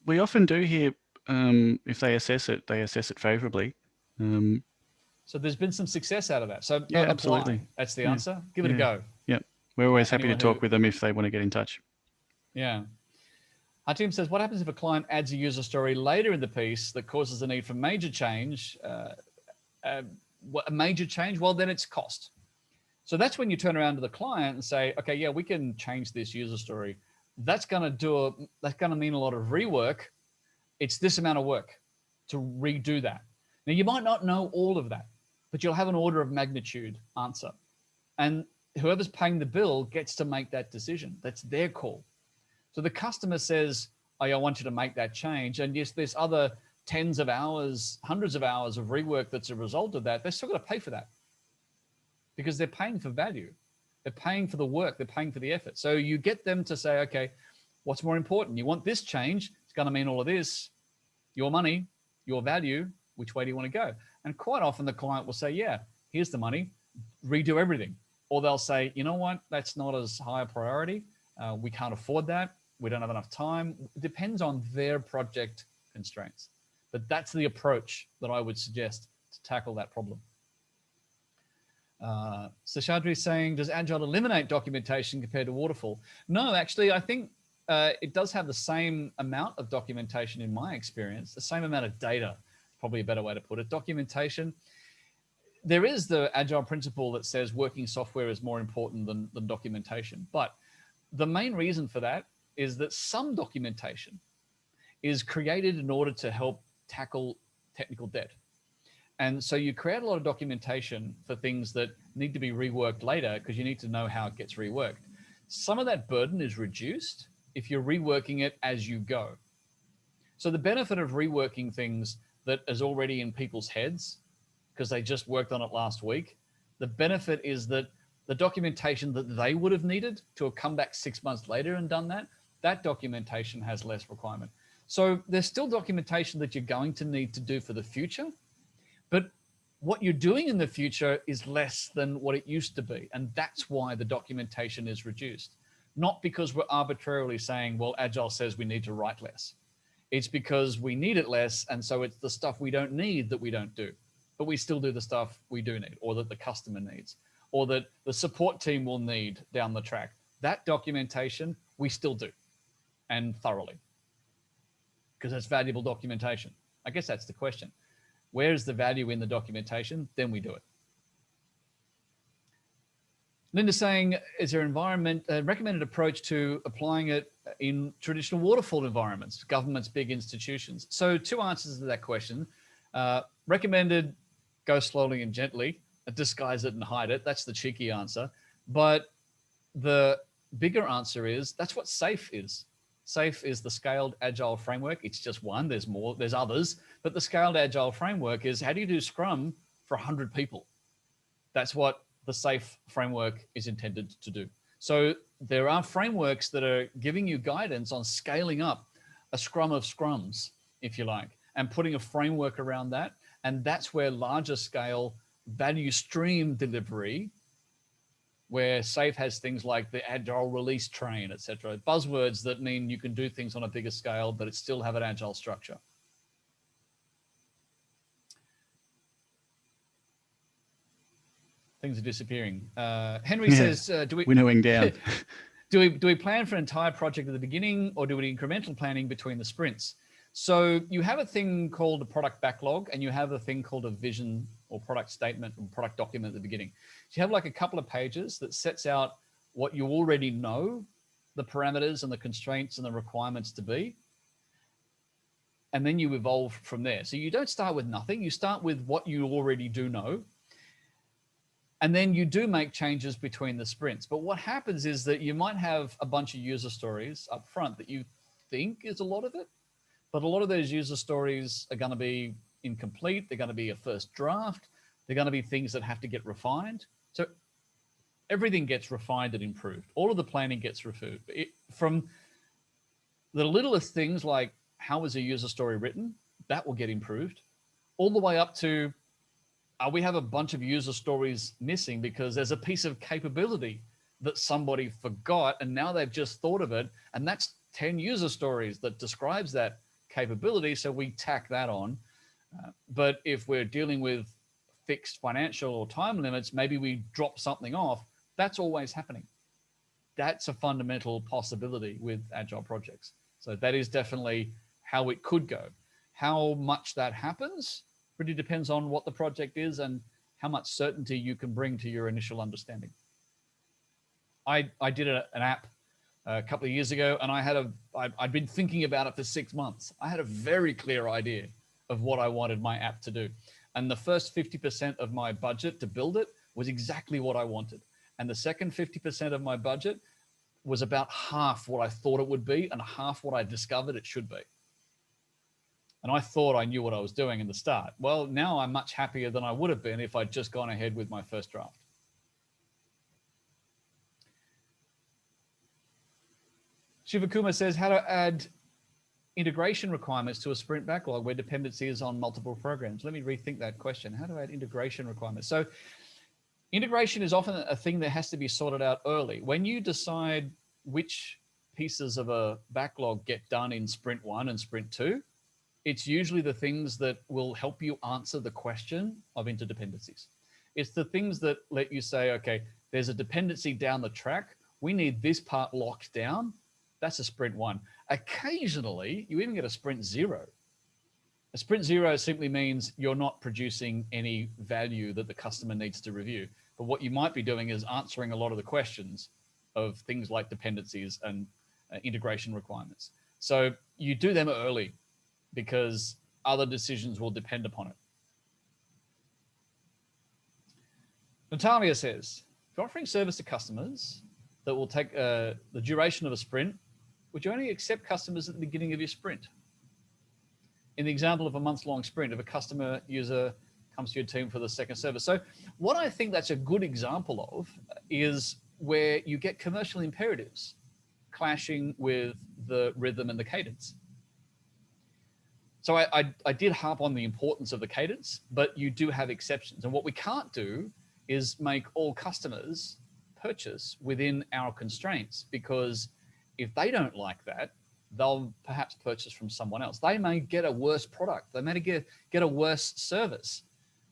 We often do hear if they assess it favorably. So there's been some success out of that. So yeah, apply. Absolutely. That's the answer. Give it a go. Yeah, we're always happy to talk with them if they want to get in touch. Yeah. Our team says, what happens if a client adds a user story later in the piece that causes the need for major change? A major change, well, then it's cost. So that's when you turn around to the client and say, okay, yeah, we can change this user story. That's going to mean a lot of rework. It's this amount of work to redo that. Now, you might not know all of that, but you'll have an order of magnitude answer. And whoever's paying the bill gets to make that decision. That's their call. So the customer says, oh, I want you to make that change. And yes, there's other tens of hours, hundreds of hours of rework that's a result of that. They're still going to pay for that because they're paying for value. They're paying for the work. They're paying for the effort. So you get them to say, okay, what's more important? You want this change. It's going to mean all of this. Your money, your value, which way do you want to go? And quite often the client will say, yeah, here's the money, redo everything. Or they'll say, you know what, that's not as high a priority. We can't afford that. We don't have enough time. It depends on their project constraints. But that's the approach that I would suggest to tackle that problem. Seshadri is saying, does Agile eliminate documentation compared to Waterfall? No, actually, I think it does have the same amount of documentation in my experience, the same amount of data, probably a better way to put it. Documentation, there is the Agile principle that says working software is more important than documentation. But the main reason for that is that some documentation is created in order to help tackle technical debt. And so you create a lot of documentation for things that need to be reworked later because you need to know how it gets reworked. Some of that burden is reduced if you're reworking it as you go. So the benefit of reworking things that is already in people's heads because they just worked on it last week, the benefit is that the documentation that they would have needed to have come back 6 months later and done that, that documentation has less requirement. So there's still documentation that you're going to need to do for the future, but what you're doing in the future is less than what it used to be. And that's why the documentation is reduced. Not because we're arbitrarily saying, well, Agile says we need to write less. It's because we need it less. And so it's the stuff we don't need that we don't do, but we still do the stuff we do need, or that the customer needs, or that the support team will need down the track. That documentation we still do, and thoroughly, because it's valuable documentation. I guess that's the question. Where's the value in the documentation? Then we do it. Linda's saying, is there a recommended approach to applying it in traditional waterfall environments, governments, big institutions? So 2 answers to that question. Recommended, go slowly and gently, disguise it and hide it. That's the cheeky answer. But the bigger answer is, that's what SAFE is. SAFE is the Scaled Agile Framework. It's just one, there's more, there's others, but the Scaled Agile Framework is how do you do Scrum for 100 people? That's what the SAFE framework is intended to do. So there are frameworks that are giving you guidance on scaling up a Scrum of Scrums, if you like, and putting a framework around that. And that's where larger scale value stream delivery, where SAFE has things like the Agile release train, etc. Buzzwords that mean you can do things on a bigger scale, but it still have an Agile structure. Things are disappearing. Henry says, do we winnowing down? do we plan for an entire project at the beginning, or do we do incremental planning between the sprints? So you have a thing called a product backlog, and you have a thing called a vision or product statement or product document at the beginning. So you have like a couple of pages that sets out what you already know, the parameters and the constraints and the requirements to be. And then you evolve from there. So you don't start with nothing. You start with what you already do know. And then you do make changes between the sprints. But what happens is that you might have a bunch of user stories up front that you think is a lot of it. But a lot of those user stories are going to be incomplete. They're going to be a first draft. They're going to be things that have to get refined. So everything gets refined and improved. All of the planning gets refined. From the littlest things like how is a user story written, that will get improved, all the way up to we have a bunch of user stories missing because there's a piece of capability that somebody forgot and now they've just thought of it. And that's 10 user stories that describes that capability. So we tack that on. But if we're dealing with fixed financial or time limits, maybe we drop something off. That's always happening. That's a fundamental possibility with Agile projects. So that is definitely how it could go. How much that happens really depends on what the project is and how much certainty you can bring to your initial understanding. I did an app a couple of years ago, and I'd been thinking about it for 6 months. I had a very clear idea of what I wanted my app to do. And the first 50% of my budget to build it was exactly what I wanted. And the second 50% of my budget was about half what I thought it would be and half what I discovered it should be. And I thought I knew what I was doing in the start. Well, now I'm much happier than I would have been if I'd just gone ahead with my first draft. Shivakuma says, how to add integration requirements to a sprint backlog where dependency is on multiple programs. Let me rethink that question. How to add integration requirements? So integration is often a thing that has to be sorted out early. When you decide which pieces of a backlog get done in sprint 1 and sprint 2, it's usually the things that will help you answer the question of interdependencies. It's the things that let you say, okay, there's a dependency down the track. We need this part locked down. That's a sprint 1. Occasionally, you even get a sprint 0. A sprint 0 simply means you're not producing any value that the customer needs to review. But what you might be doing is answering a lot of the questions of things like dependencies and integration requirements. So you do them early because other decisions will depend upon it. Natalia says, if you're offering service to customers that will take the duration of a sprint, would you only accept customers at the beginning of your sprint? In the example of a month-long sprint, if a customer user comes to your team for the second service. So what I think that's a good example of is where you get commercial imperatives clashing with the rhythm and the cadence. So I did harp on the importance of the cadence, but you do have exceptions. And what we can't do is make all customers purchase within our constraints, because if they don't like that, they'll perhaps purchase from someone else. They may get a worse product. They may get a worse service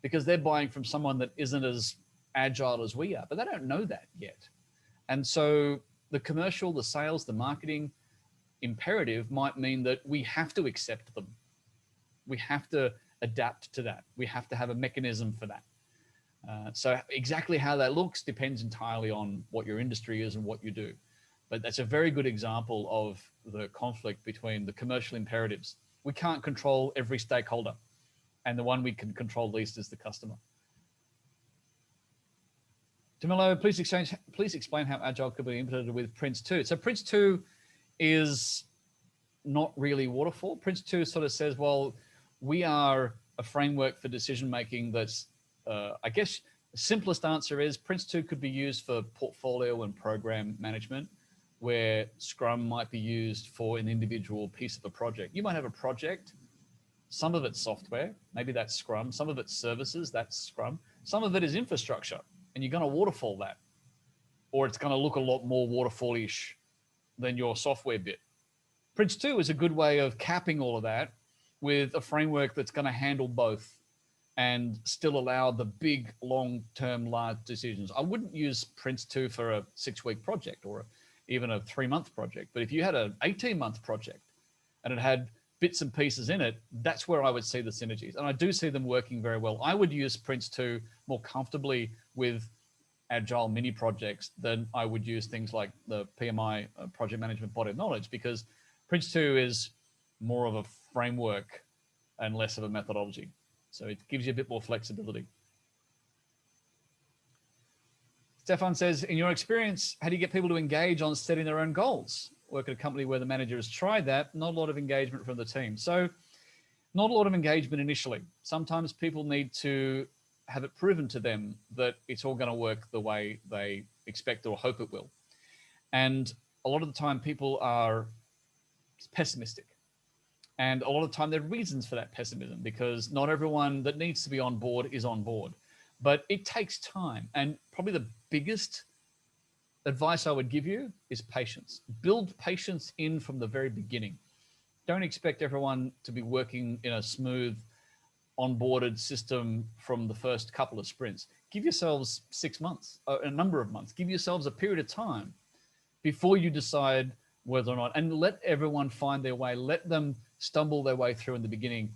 because they're buying from someone that isn't as agile as we are, but they don't know that yet. And so the commercial, the sales, the marketing imperative might mean that we have to accept them. We have to adapt to that. We have to have a mechanism for that. So exactly how that looks depends entirely on what your industry is and what you do. But that's a very good example of the conflict between the commercial imperatives. We can't control every stakeholder, and the one we can control least is the customer. Camillo, please explain how Agile could be implemented with Prince 2. So Prince 2 is not really waterfall. Prince 2 sort of says, well, we are a framework for decision-making that's, I guess, the simplest answer is Prince 2 could be used for portfolio and program management, where Scrum might be used for an individual piece of a project. You might have a project, some of it's software, maybe that's Scrum, some of it's services, that's Scrum, some of it is infrastructure, and you're going to waterfall that, or it's going to look a lot more waterfall-ish than your software bit. Prince 2 is a good way of capping all of that with a framework that's going to handle both and still allow the big, long-term, large decisions. I wouldn't use Prince 2 for a 6-week project or even a 3-month project. But if you had an 18-month project and it had bits and pieces in it, that's where I would see the synergies. And I do see them working very well. I would use Prince 2 more comfortably with Agile mini projects than I would use things like the PMI project management body of knowledge, because Prince 2 is more of a framework and less of a methodology. So it gives you a bit more flexibility. Stefan says, in your experience, how do you get people to engage on setting their own goals? Work at a company where the manager has tried that, not a lot of engagement from the team. So not a lot of engagement initially. Sometimes people need to have it proven to them that it's all going to work the way they expect or hope it will. And a lot of the time people are pessimistic. And a lot of the time there are reasons for that pessimism, because not everyone that needs to be on board is on board. But it takes time. And probably the biggest advice I would give you is patience. Build patience in from the very beginning. Don't expect everyone to be working in a smooth, onboarded system from the first couple of sprints. Give yourselves 6 months, a number of months. Give yourselves a period of time before you decide whether or not, and let everyone find their way, let them stumble their way through in the beginning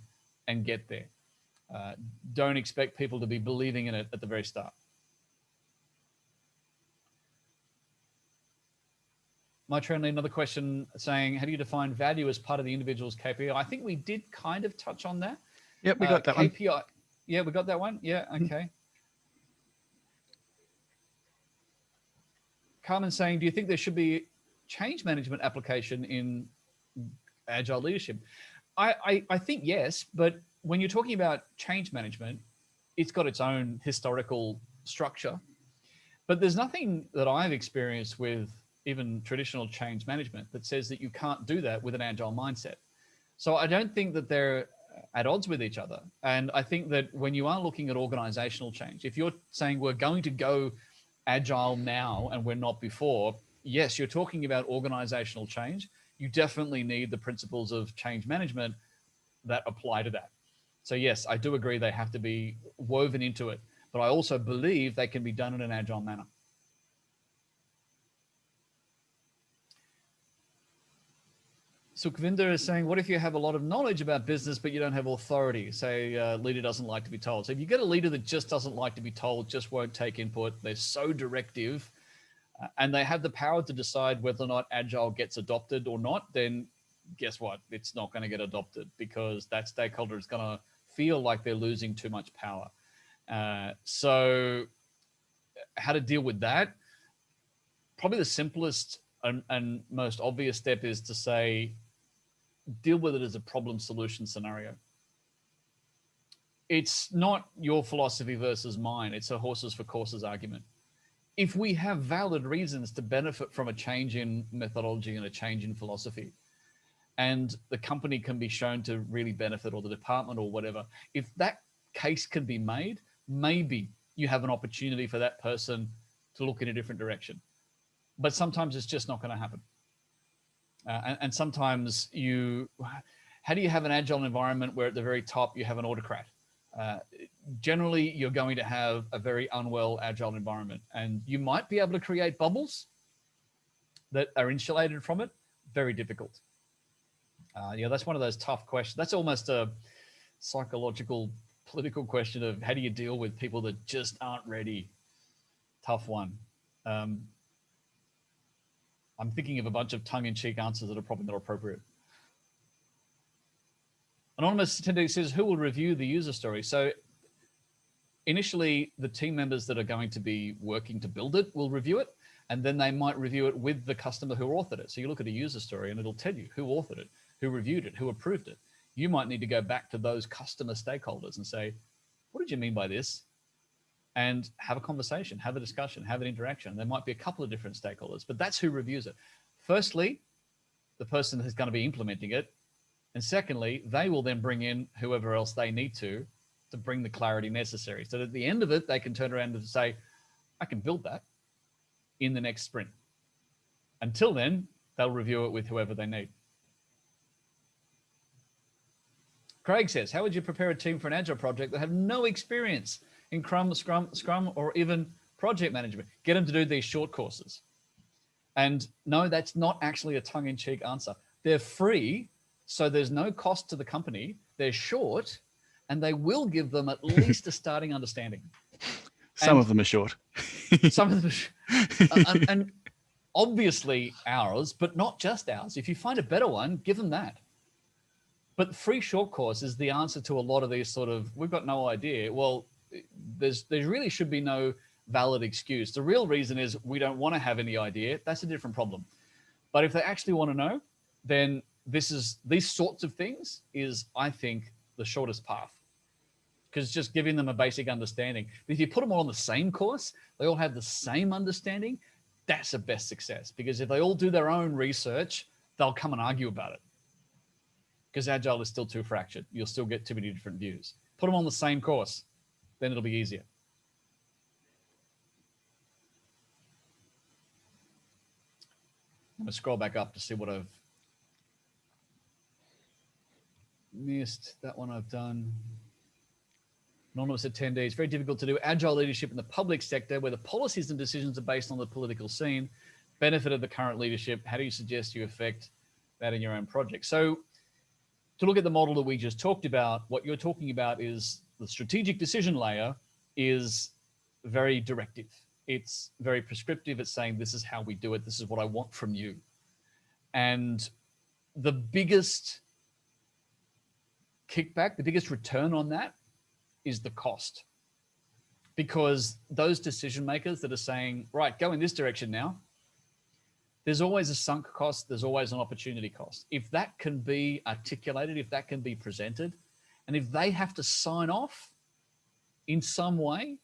and get there. Don't expect people to be believing in it at the very start. Maitrand, another question saying, how do you define value as part of the individual's KPI? I think we did kind of touch on that. Yep, we got that KPI, one. Yeah, we got that one. Yeah, okay. Carmen saying, do you think there should be change management application in Agile leadership? I think yes, but when you're talking about change management, it's got its own historical structure. But there's nothing that I've experienced with even traditional change management that says that you can't do that with an Agile mindset. So I don't think that they're at odds with each other. And I think that when you are looking at organizational change, if you're saying we're going to go Agile now and we're not before, yes, you're talking about organizational change. You definitely need the principles of change management that apply to that. So yes, I do agree they have to be woven into it, but I also believe they can be done in an Agile manner. Sukhvinder is saying, what if you have a lot of knowledge about business, but you don't have authority? Say a leader doesn't like to be told. So if you get a leader that just doesn't like to be told, just won't take input, they're so directive, and they have the power to decide whether or not Agile gets adopted or not, then guess what? It's not going to get adopted because that stakeholder is going to feel like they're losing too much power. So how to deal with that? Probably the simplest and most obvious step is to say, deal with it as a problem solution scenario. It's not your philosophy versus mine. It's a horses for courses argument. If we have valid reasons to benefit from a change in methodology and a change in philosophy, and the company can be shown to really benefit, or the department or whatever, if that case can be made, maybe you have an opportunity for that person to look in a different direction. But sometimes it's just not going to happen. And sometimes how do you have an Agile environment where at the very top you have an autocrat? Generally, you're going to have a very unwell Agile environment, and you might be able to create bubbles that are insulated from it. Very difficult. That's one of those tough questions. That's almost a psychological, political question of how do you deal with people that just aren't ready? Tough one. I'm thinking of a bunch of tongue-in-cheek answers that are probably not appropriate. Anonymous attendee says, who will review the user story? So initially, the team members that are going to be working to build it will review it, and then they might review it with the customer who authored it. So you look at a user story and it'll tell you who authored it, who reviewed it, who approved it. You might need to go back to those customer stakeholders and say, what did you mean by this? And have a conversation, have a discussion, have an interaction. There might be a couple of different stakeholders, but that's who reviews it. Firstly, the person who's going to be implementing it. And secondly, they will then bring in whoever else they need to bring the clarity necessary. So that at the end of it, they can turn around and say, I can build that in the next sprint. Until then, they'll review it with whoever they need. Craig says, how would you prepare a team for an Agile project that have no experience in Scrum, or even project management? Get them to do these short courses. And no, that's not actually a tongue-in-cheek answer. They're free, so there's no cost to the company. They're short, and they will give them at least a starting understanding. Some of them are short. Some of them are and obviously ours, but not just ours. If you find a better one, give them that. But the free short course is the answer to a lot of these sort of, we've got no idea. Well, there really should be no valid excuse. The real reason is we don't want to have any idea. That's a different problem. But if they actually want to know, then these sorts of things is, I think, the shortest path, because just giving them a basic understanding. If you put them all on the same course, they all have the same understanding, that's the best success. Because if they all do their own research, they'll come and argue about it. Because Agile is still too fractured. You'll still get too many different views. Put them on the same course, then it'll be easier. I'm going to scroll back up to see what I've missed. That one I've done. Anonymous attendees, very difficult to do Agile leadership in the public sector where the policies and decisions are based on the political scene. benefit of the current leadership? How do you suggest you affect that in your own project? So to look at the model that we just talked about, what you're talking about is the strategic decision layer is very directive. It's very prescriptive. It's saying, this is how we do it. This is what I want from you. And the biggest kickback, the biggest return on that is the cost. Because those decision makers that are saying, right, go in this direction now, there's always a sunk cost. There's always an opportunity cost. If that can be articulated, if that can be presented, and if they have to sign off in some way,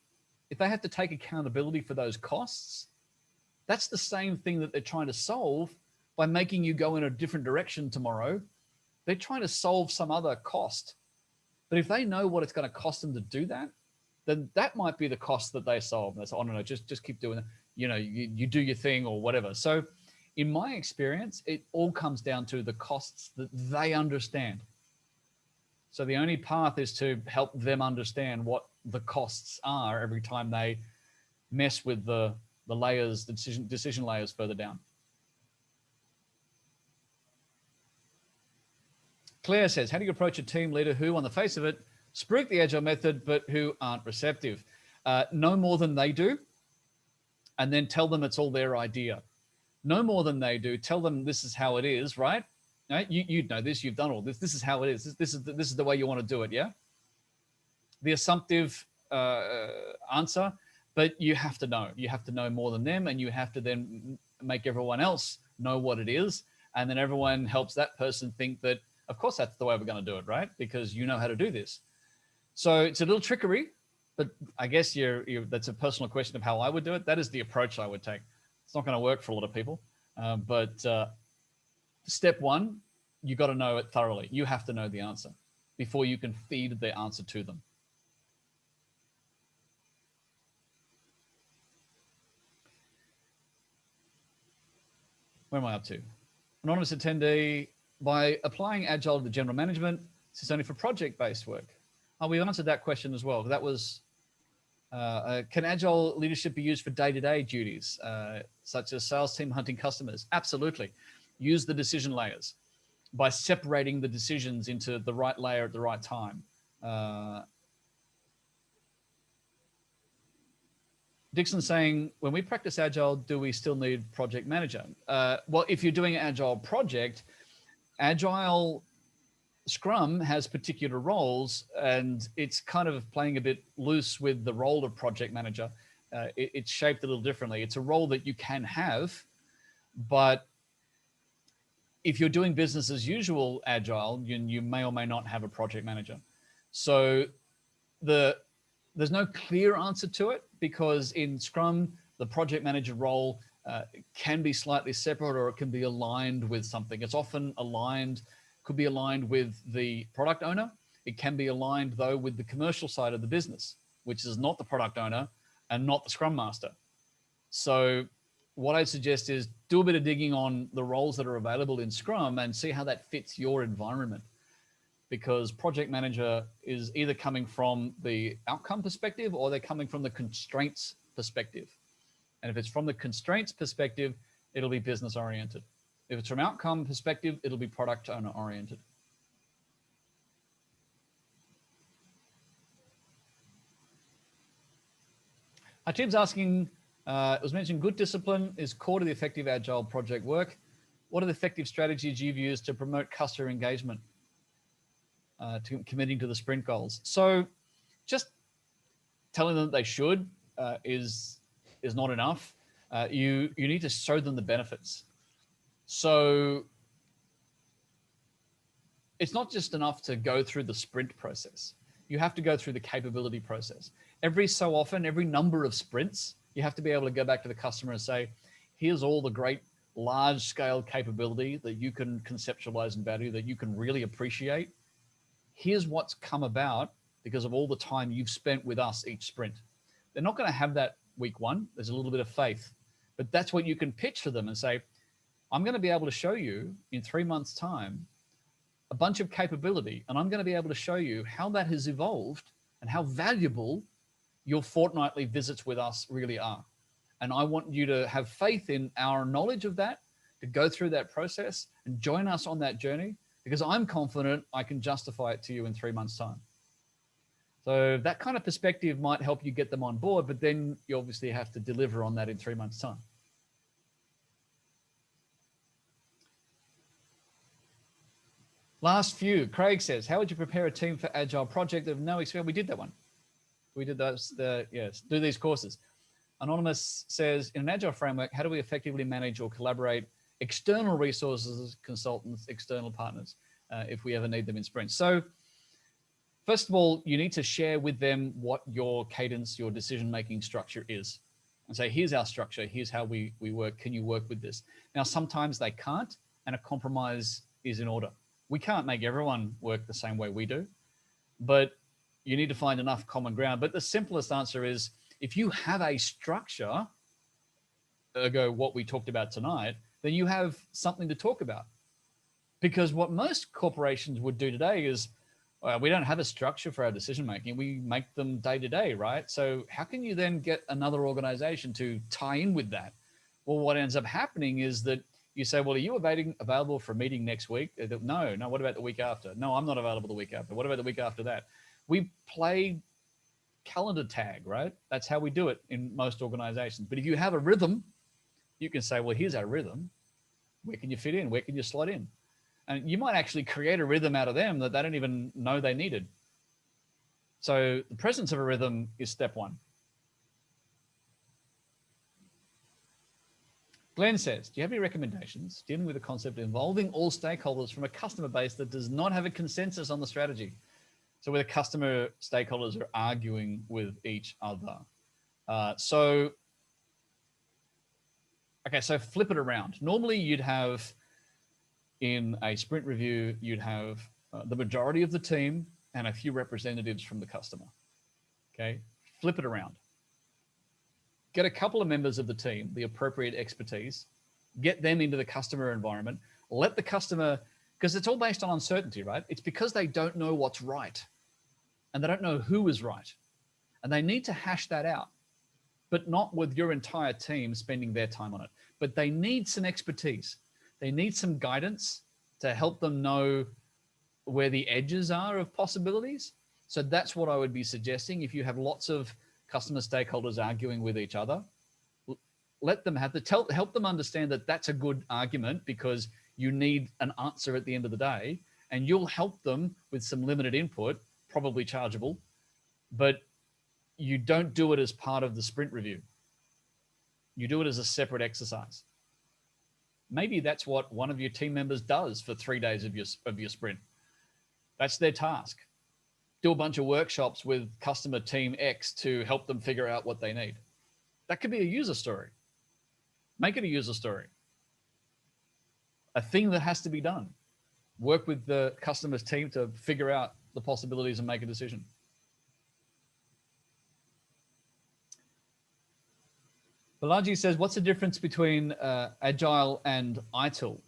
if they have to take accountability for those costs, that's the same thing that they're trying to solve by making you go in a different direction tomorrow. They're trying to solve some other cost. But if they know what it's going to cost them to do that, then that might be the cost that they solve. And they say, oh, no, just keep doing it. You know, you do your thing or whatever. So in my experience, it all comes down to the costs that they understand. So the only path is to help them understand what the costs are every time they mess with the layers, the decision layers further down. Claire says, how do you approach a team leader who, on the face of it, spruik the Agile method, but who aren't receptive? No more than they do, and then tell them it's all their idea. No more than they do, tell them this is how it is, right? You know this, you've done all this. This is how it is. This is the way you want to do it, yeah? The assumptive answer, but you have to know. You have to know more than them, and you have to then make everyone else know what it is, and then everyone helps that person think that, of course, that's the way we're going to do it, right? Because you know how to do this. So it's a little trickery, but I guess that's a personal question of how I would do it. That is the approach I would take. It's not going to work for a lot of people, but step one, you got to know it thoroughly. You have to know the answer before you can feed the answer to them. Where am I up to? Anonymous attendee, by applying Agile to general management, this is only for project-based work. Oh, we answered that question as well. That was, can Agile leadership be used for day-to-day duties, such as sales team hunting customers? Absolutely. Use the decision layers by separating the decisions into the right layer at the right time. Dixon saying, when we practice Agile, do we still need project manager? Well, if you're doing an Agile project, Agile Scrum has particular roles, and it's kind of playing a bit loose with the role of project manager. It's shaped a little differently. It's a role that you can have, but if you're doing business as usual Agile, you may or may not have a project manager. So there's no clear answer to it, because in Scrum, the project manager role can be slightly separate, or it can be aligned with something. It's often aligned, could be aligned with the product owner. It can be aligned, though, with the commercial side of the business, which is not the product owner and not the Scrum Master. So what I suggest is do a bit of digging on the roles that are available in Scrum and see how that fits your environment. Because project manager is either coming from the outcome perspective, or they're coming from the constraints perspective. And if it's from the constraints perspective, it'll be business oriented. If it's from outcome perspective, it'll be product owner oriented. Tim's asking, it was mentioned good discipline is core to the effective Agile project work. What are the effective strategies you've used to promote customer engagement, to committing to the sprint goals? So just telling them that they should is not enough. You need to show them the benefits. So it's not just enough to go through the sprint process. You have to go through the capability process. Every so often, every number of sprints, you have to be able to go back to the customer and say, here's all the great large scale capability that you can conceptualize and value, that you can really appreciate. Here's what's come about because of all the time you've spent with us each sprint. They're not going to have that week one. There's a little bit of faith, but that's what you can pitch to them and say, I'm going to be able to show you in 3 months' time a bunch of capability, and I'm going to be able to show you how that has evolved and how valuable your fortnightly visits with us really are. And I want you to have faith in our knowledge of that, to go through that process and join us on that journey, because I'm confident I can justify it to you in 3 months' time. So that kind of perspective might help you get them on board, but then you obviously have to deliver on that in 3 months' time. Last few, Craig says, how would you prepare a team for Agile project of no experience? We did that one. We did those, yes, do these courses. Anonymous says, in an Agile framework, how do we effectively manage or collaborate external resources, consultants, external partners, if we ever need them in sprints? So first of all, you need to share with them what your cadence, your decision-making structure is, and say, here's our structure, here's how we work, can you work with this? Now, sometimes they can't, and a compromise is in order. We can't make everyone work the same way we do, but you need to find enough common ground. But the simplest answer is, if you have a structure, ergo what we talked about tonight, then you have something to talk about. Because what most corporations would do today is, we don't have a structure for our decision making. We make them day to day, right? So how can you then get another organization to tie in with that? Well, what ends up happening is that you say, well, are you available for a meeting next week? No. What about the week after? No, I'm not available the week after. What about the week after that? We play calendar tag, right? That's how we do it in most organizations. But if you have a rhythm, you can say, well, here's our rhythm. Where can you fit in? Where can you slot in? And you might actually create a rhythm out of them that they don't even know they needed. So the presence of a rhythm is step one. Glenn says, do you have any recommendations dealing with the concept involving all stakeholders from a customer base that does not have a consensus on the strategy? So where the customer stakeholders are arguing with each other. So flip it around. Normally you'd have, in a sprint review, you'd have the majority of the team and a few representatives from the customer. Okay, flip it around. Get a couple of members of the team, the appropriate expertise, get them into the customer environment, let the customer, because it's all based on uncertainty, right? It's because they don't know what's right and they don't know who is right. And they need to hash that out, but not with your entire team spending their time on it. But they need some expertise. They need some guidance to help them know where the edges are of possibilities. So that's what I would be suggesting. If you have lots of customer stakeholders arguing with each other, let them have help them understand that that's a good argument, because you need an answer at the end of the day, and you'll help them with some limited input, probably chargeable, but you don't do it as part of the sprint review. You do it as a separate exercise. Maybe that's what one of your team members does for 3 days of your sprint. That's their task. Do a bunch of workshops with customer team X to help them figure out what they need. That could be a user story. Make it a user story. A thing that has to be done. Work with the customer's team to figure out the possibilities and make a decision. Balaji says, what's the difference between Agile and ITIL?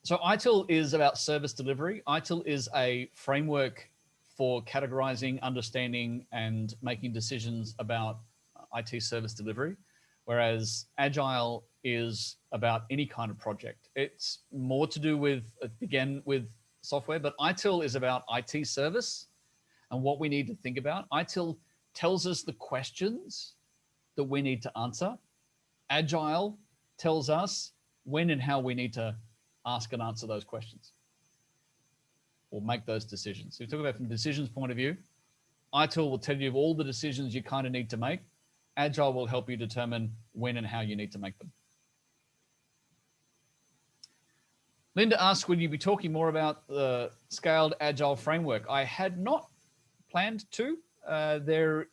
So ITIL is about service delivery. ITIL is a framework for categorizing, understanding, and making decisions about IT service delivery, whereas Agile is about any kind of project. It's more to do with, again, with software, but ITIL is about IT service and what we need to think about. ITIL tells us the questions that we need to answer. Agile tells us when and how we need to ask and answer those questions or make those decisions. So we talk about from a decisions point of view. ITIL will tell you all the decisions you kind of need to make. Agile will help you determine when and how you need to make them. Linda asks, will you be talking more about the scaled Agile framework? I had not planned to. That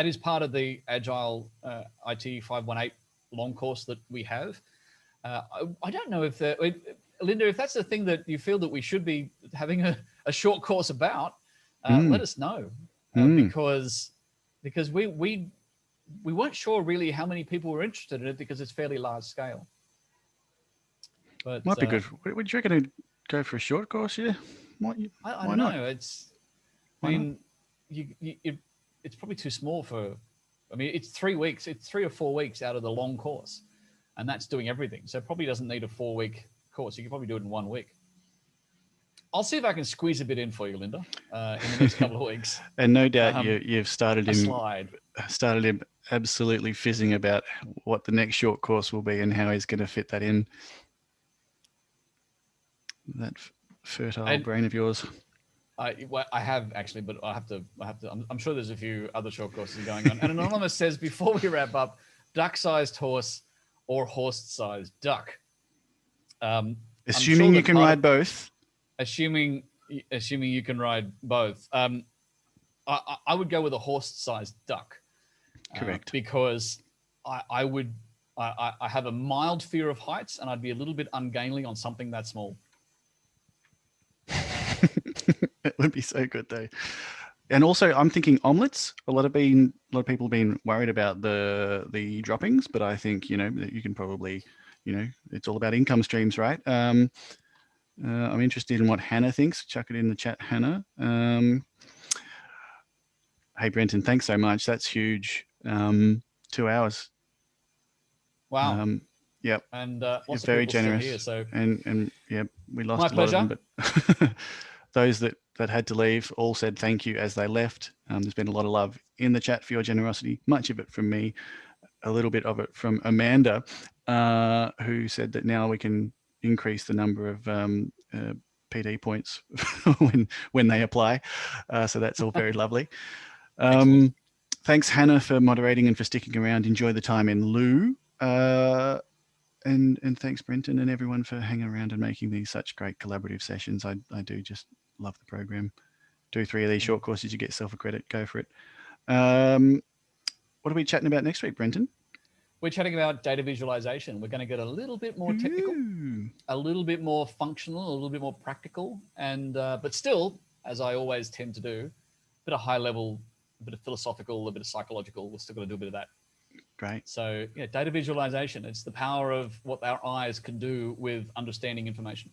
is part of the Agile IT 518 long course that we have. I don't know if Linda, if that's the thing that you feel that we should be having a short course about, let us know, because we weren't sure really how many people were interested in it, because it's fairly large scale. But might be good. Would you reckon to go for a short course? Yeah, I don't know. It's, I mean, it's probably too small for I mean, it's 3 weeks, it's 3 or 4 weeks out of the long course, and that's doing everything. So it probably doesn't need a 4-week course. You can probably do it in 1 week. I'll see if I can squeeze a bit in for you, Linda, in the next couple of weeks. And no doubt you've started A him slide. Absolutely fizzing about what the next short course will be and how he's going to fit that in. That fertile brain of yours. I have actually, but I have to. I'm sure there's a few other short courses going on. And Anonymous says, before we wrap up, duck-sized horse or horse-sized duck. Assuming you can ride both. Assuming you can ride both. I would go with a horse-sized duck. Correct. Because I have a mild fear of heights, and I'd be a little bit ungainly on something that small. It would be so good though. And also, I'm thinking omelets. A lot of people have been worried about the droppings, but I think you can probably, it's all about income streams, right? I'm interested in what Hannah thinks. Chuck it in the chat, Hannah. Hey, Brenton, thanks so much. That's huge. 2 hours. Wow. Yep. And you're very generous. Here, so and yeah, we lost my a lot pleasure. of them, but those that had to leave all said thank you as they left. There's been a lot of love in the chat for your generosity, much of it from me, a little bit of it from Amanda, who said that now we can increase the number of PD points when they apply. So that's all very lovely. Thanks, Hannah, for moderating and for sticking around. Enjoy the time in lieu. And thanks, Brenton, and everyone for hanging around and making these such great collaborative sessions. I do just love the program. Do 3 of these short courses, you get yourself a credit. Go for it. What are we chatting about next week, Brenton? We're chatting about data visualization. We're going to get a little bit more technical, a little bit more functional, a little bit more practical, and but still, as I always tend to do, a bit of high level, a bit of philosophical, a bit of psychological. We're still going to do a bit of that. Great. So yeah, data visualization. It's the power of what our eyes can do with understanding information.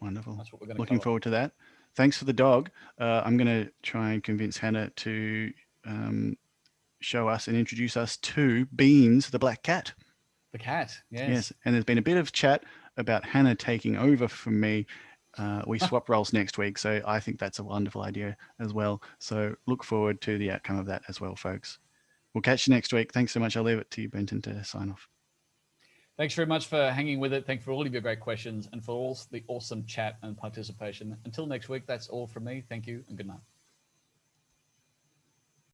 Wonderful. That's what we're going to Looking forward to that. Thanks for the dog. I'm going to try and convince Hannah to show us and introduce us to Beans, the black cat. The cat, yes. Yes, and there's been a bit of chat about Hannah taking over from me. We swap roles next week, so I think that's a wonderful idea as well. So look forward to the outcome of that as well, folks. We'll catch you next week. Thanks so much. I'll leave it to you, Brenton, to sign off. Thanks very much for hanging with it. Thanks for all of your great questions and for all the awesome chat and participation. Until next week, that's all from me. Thank you and good night.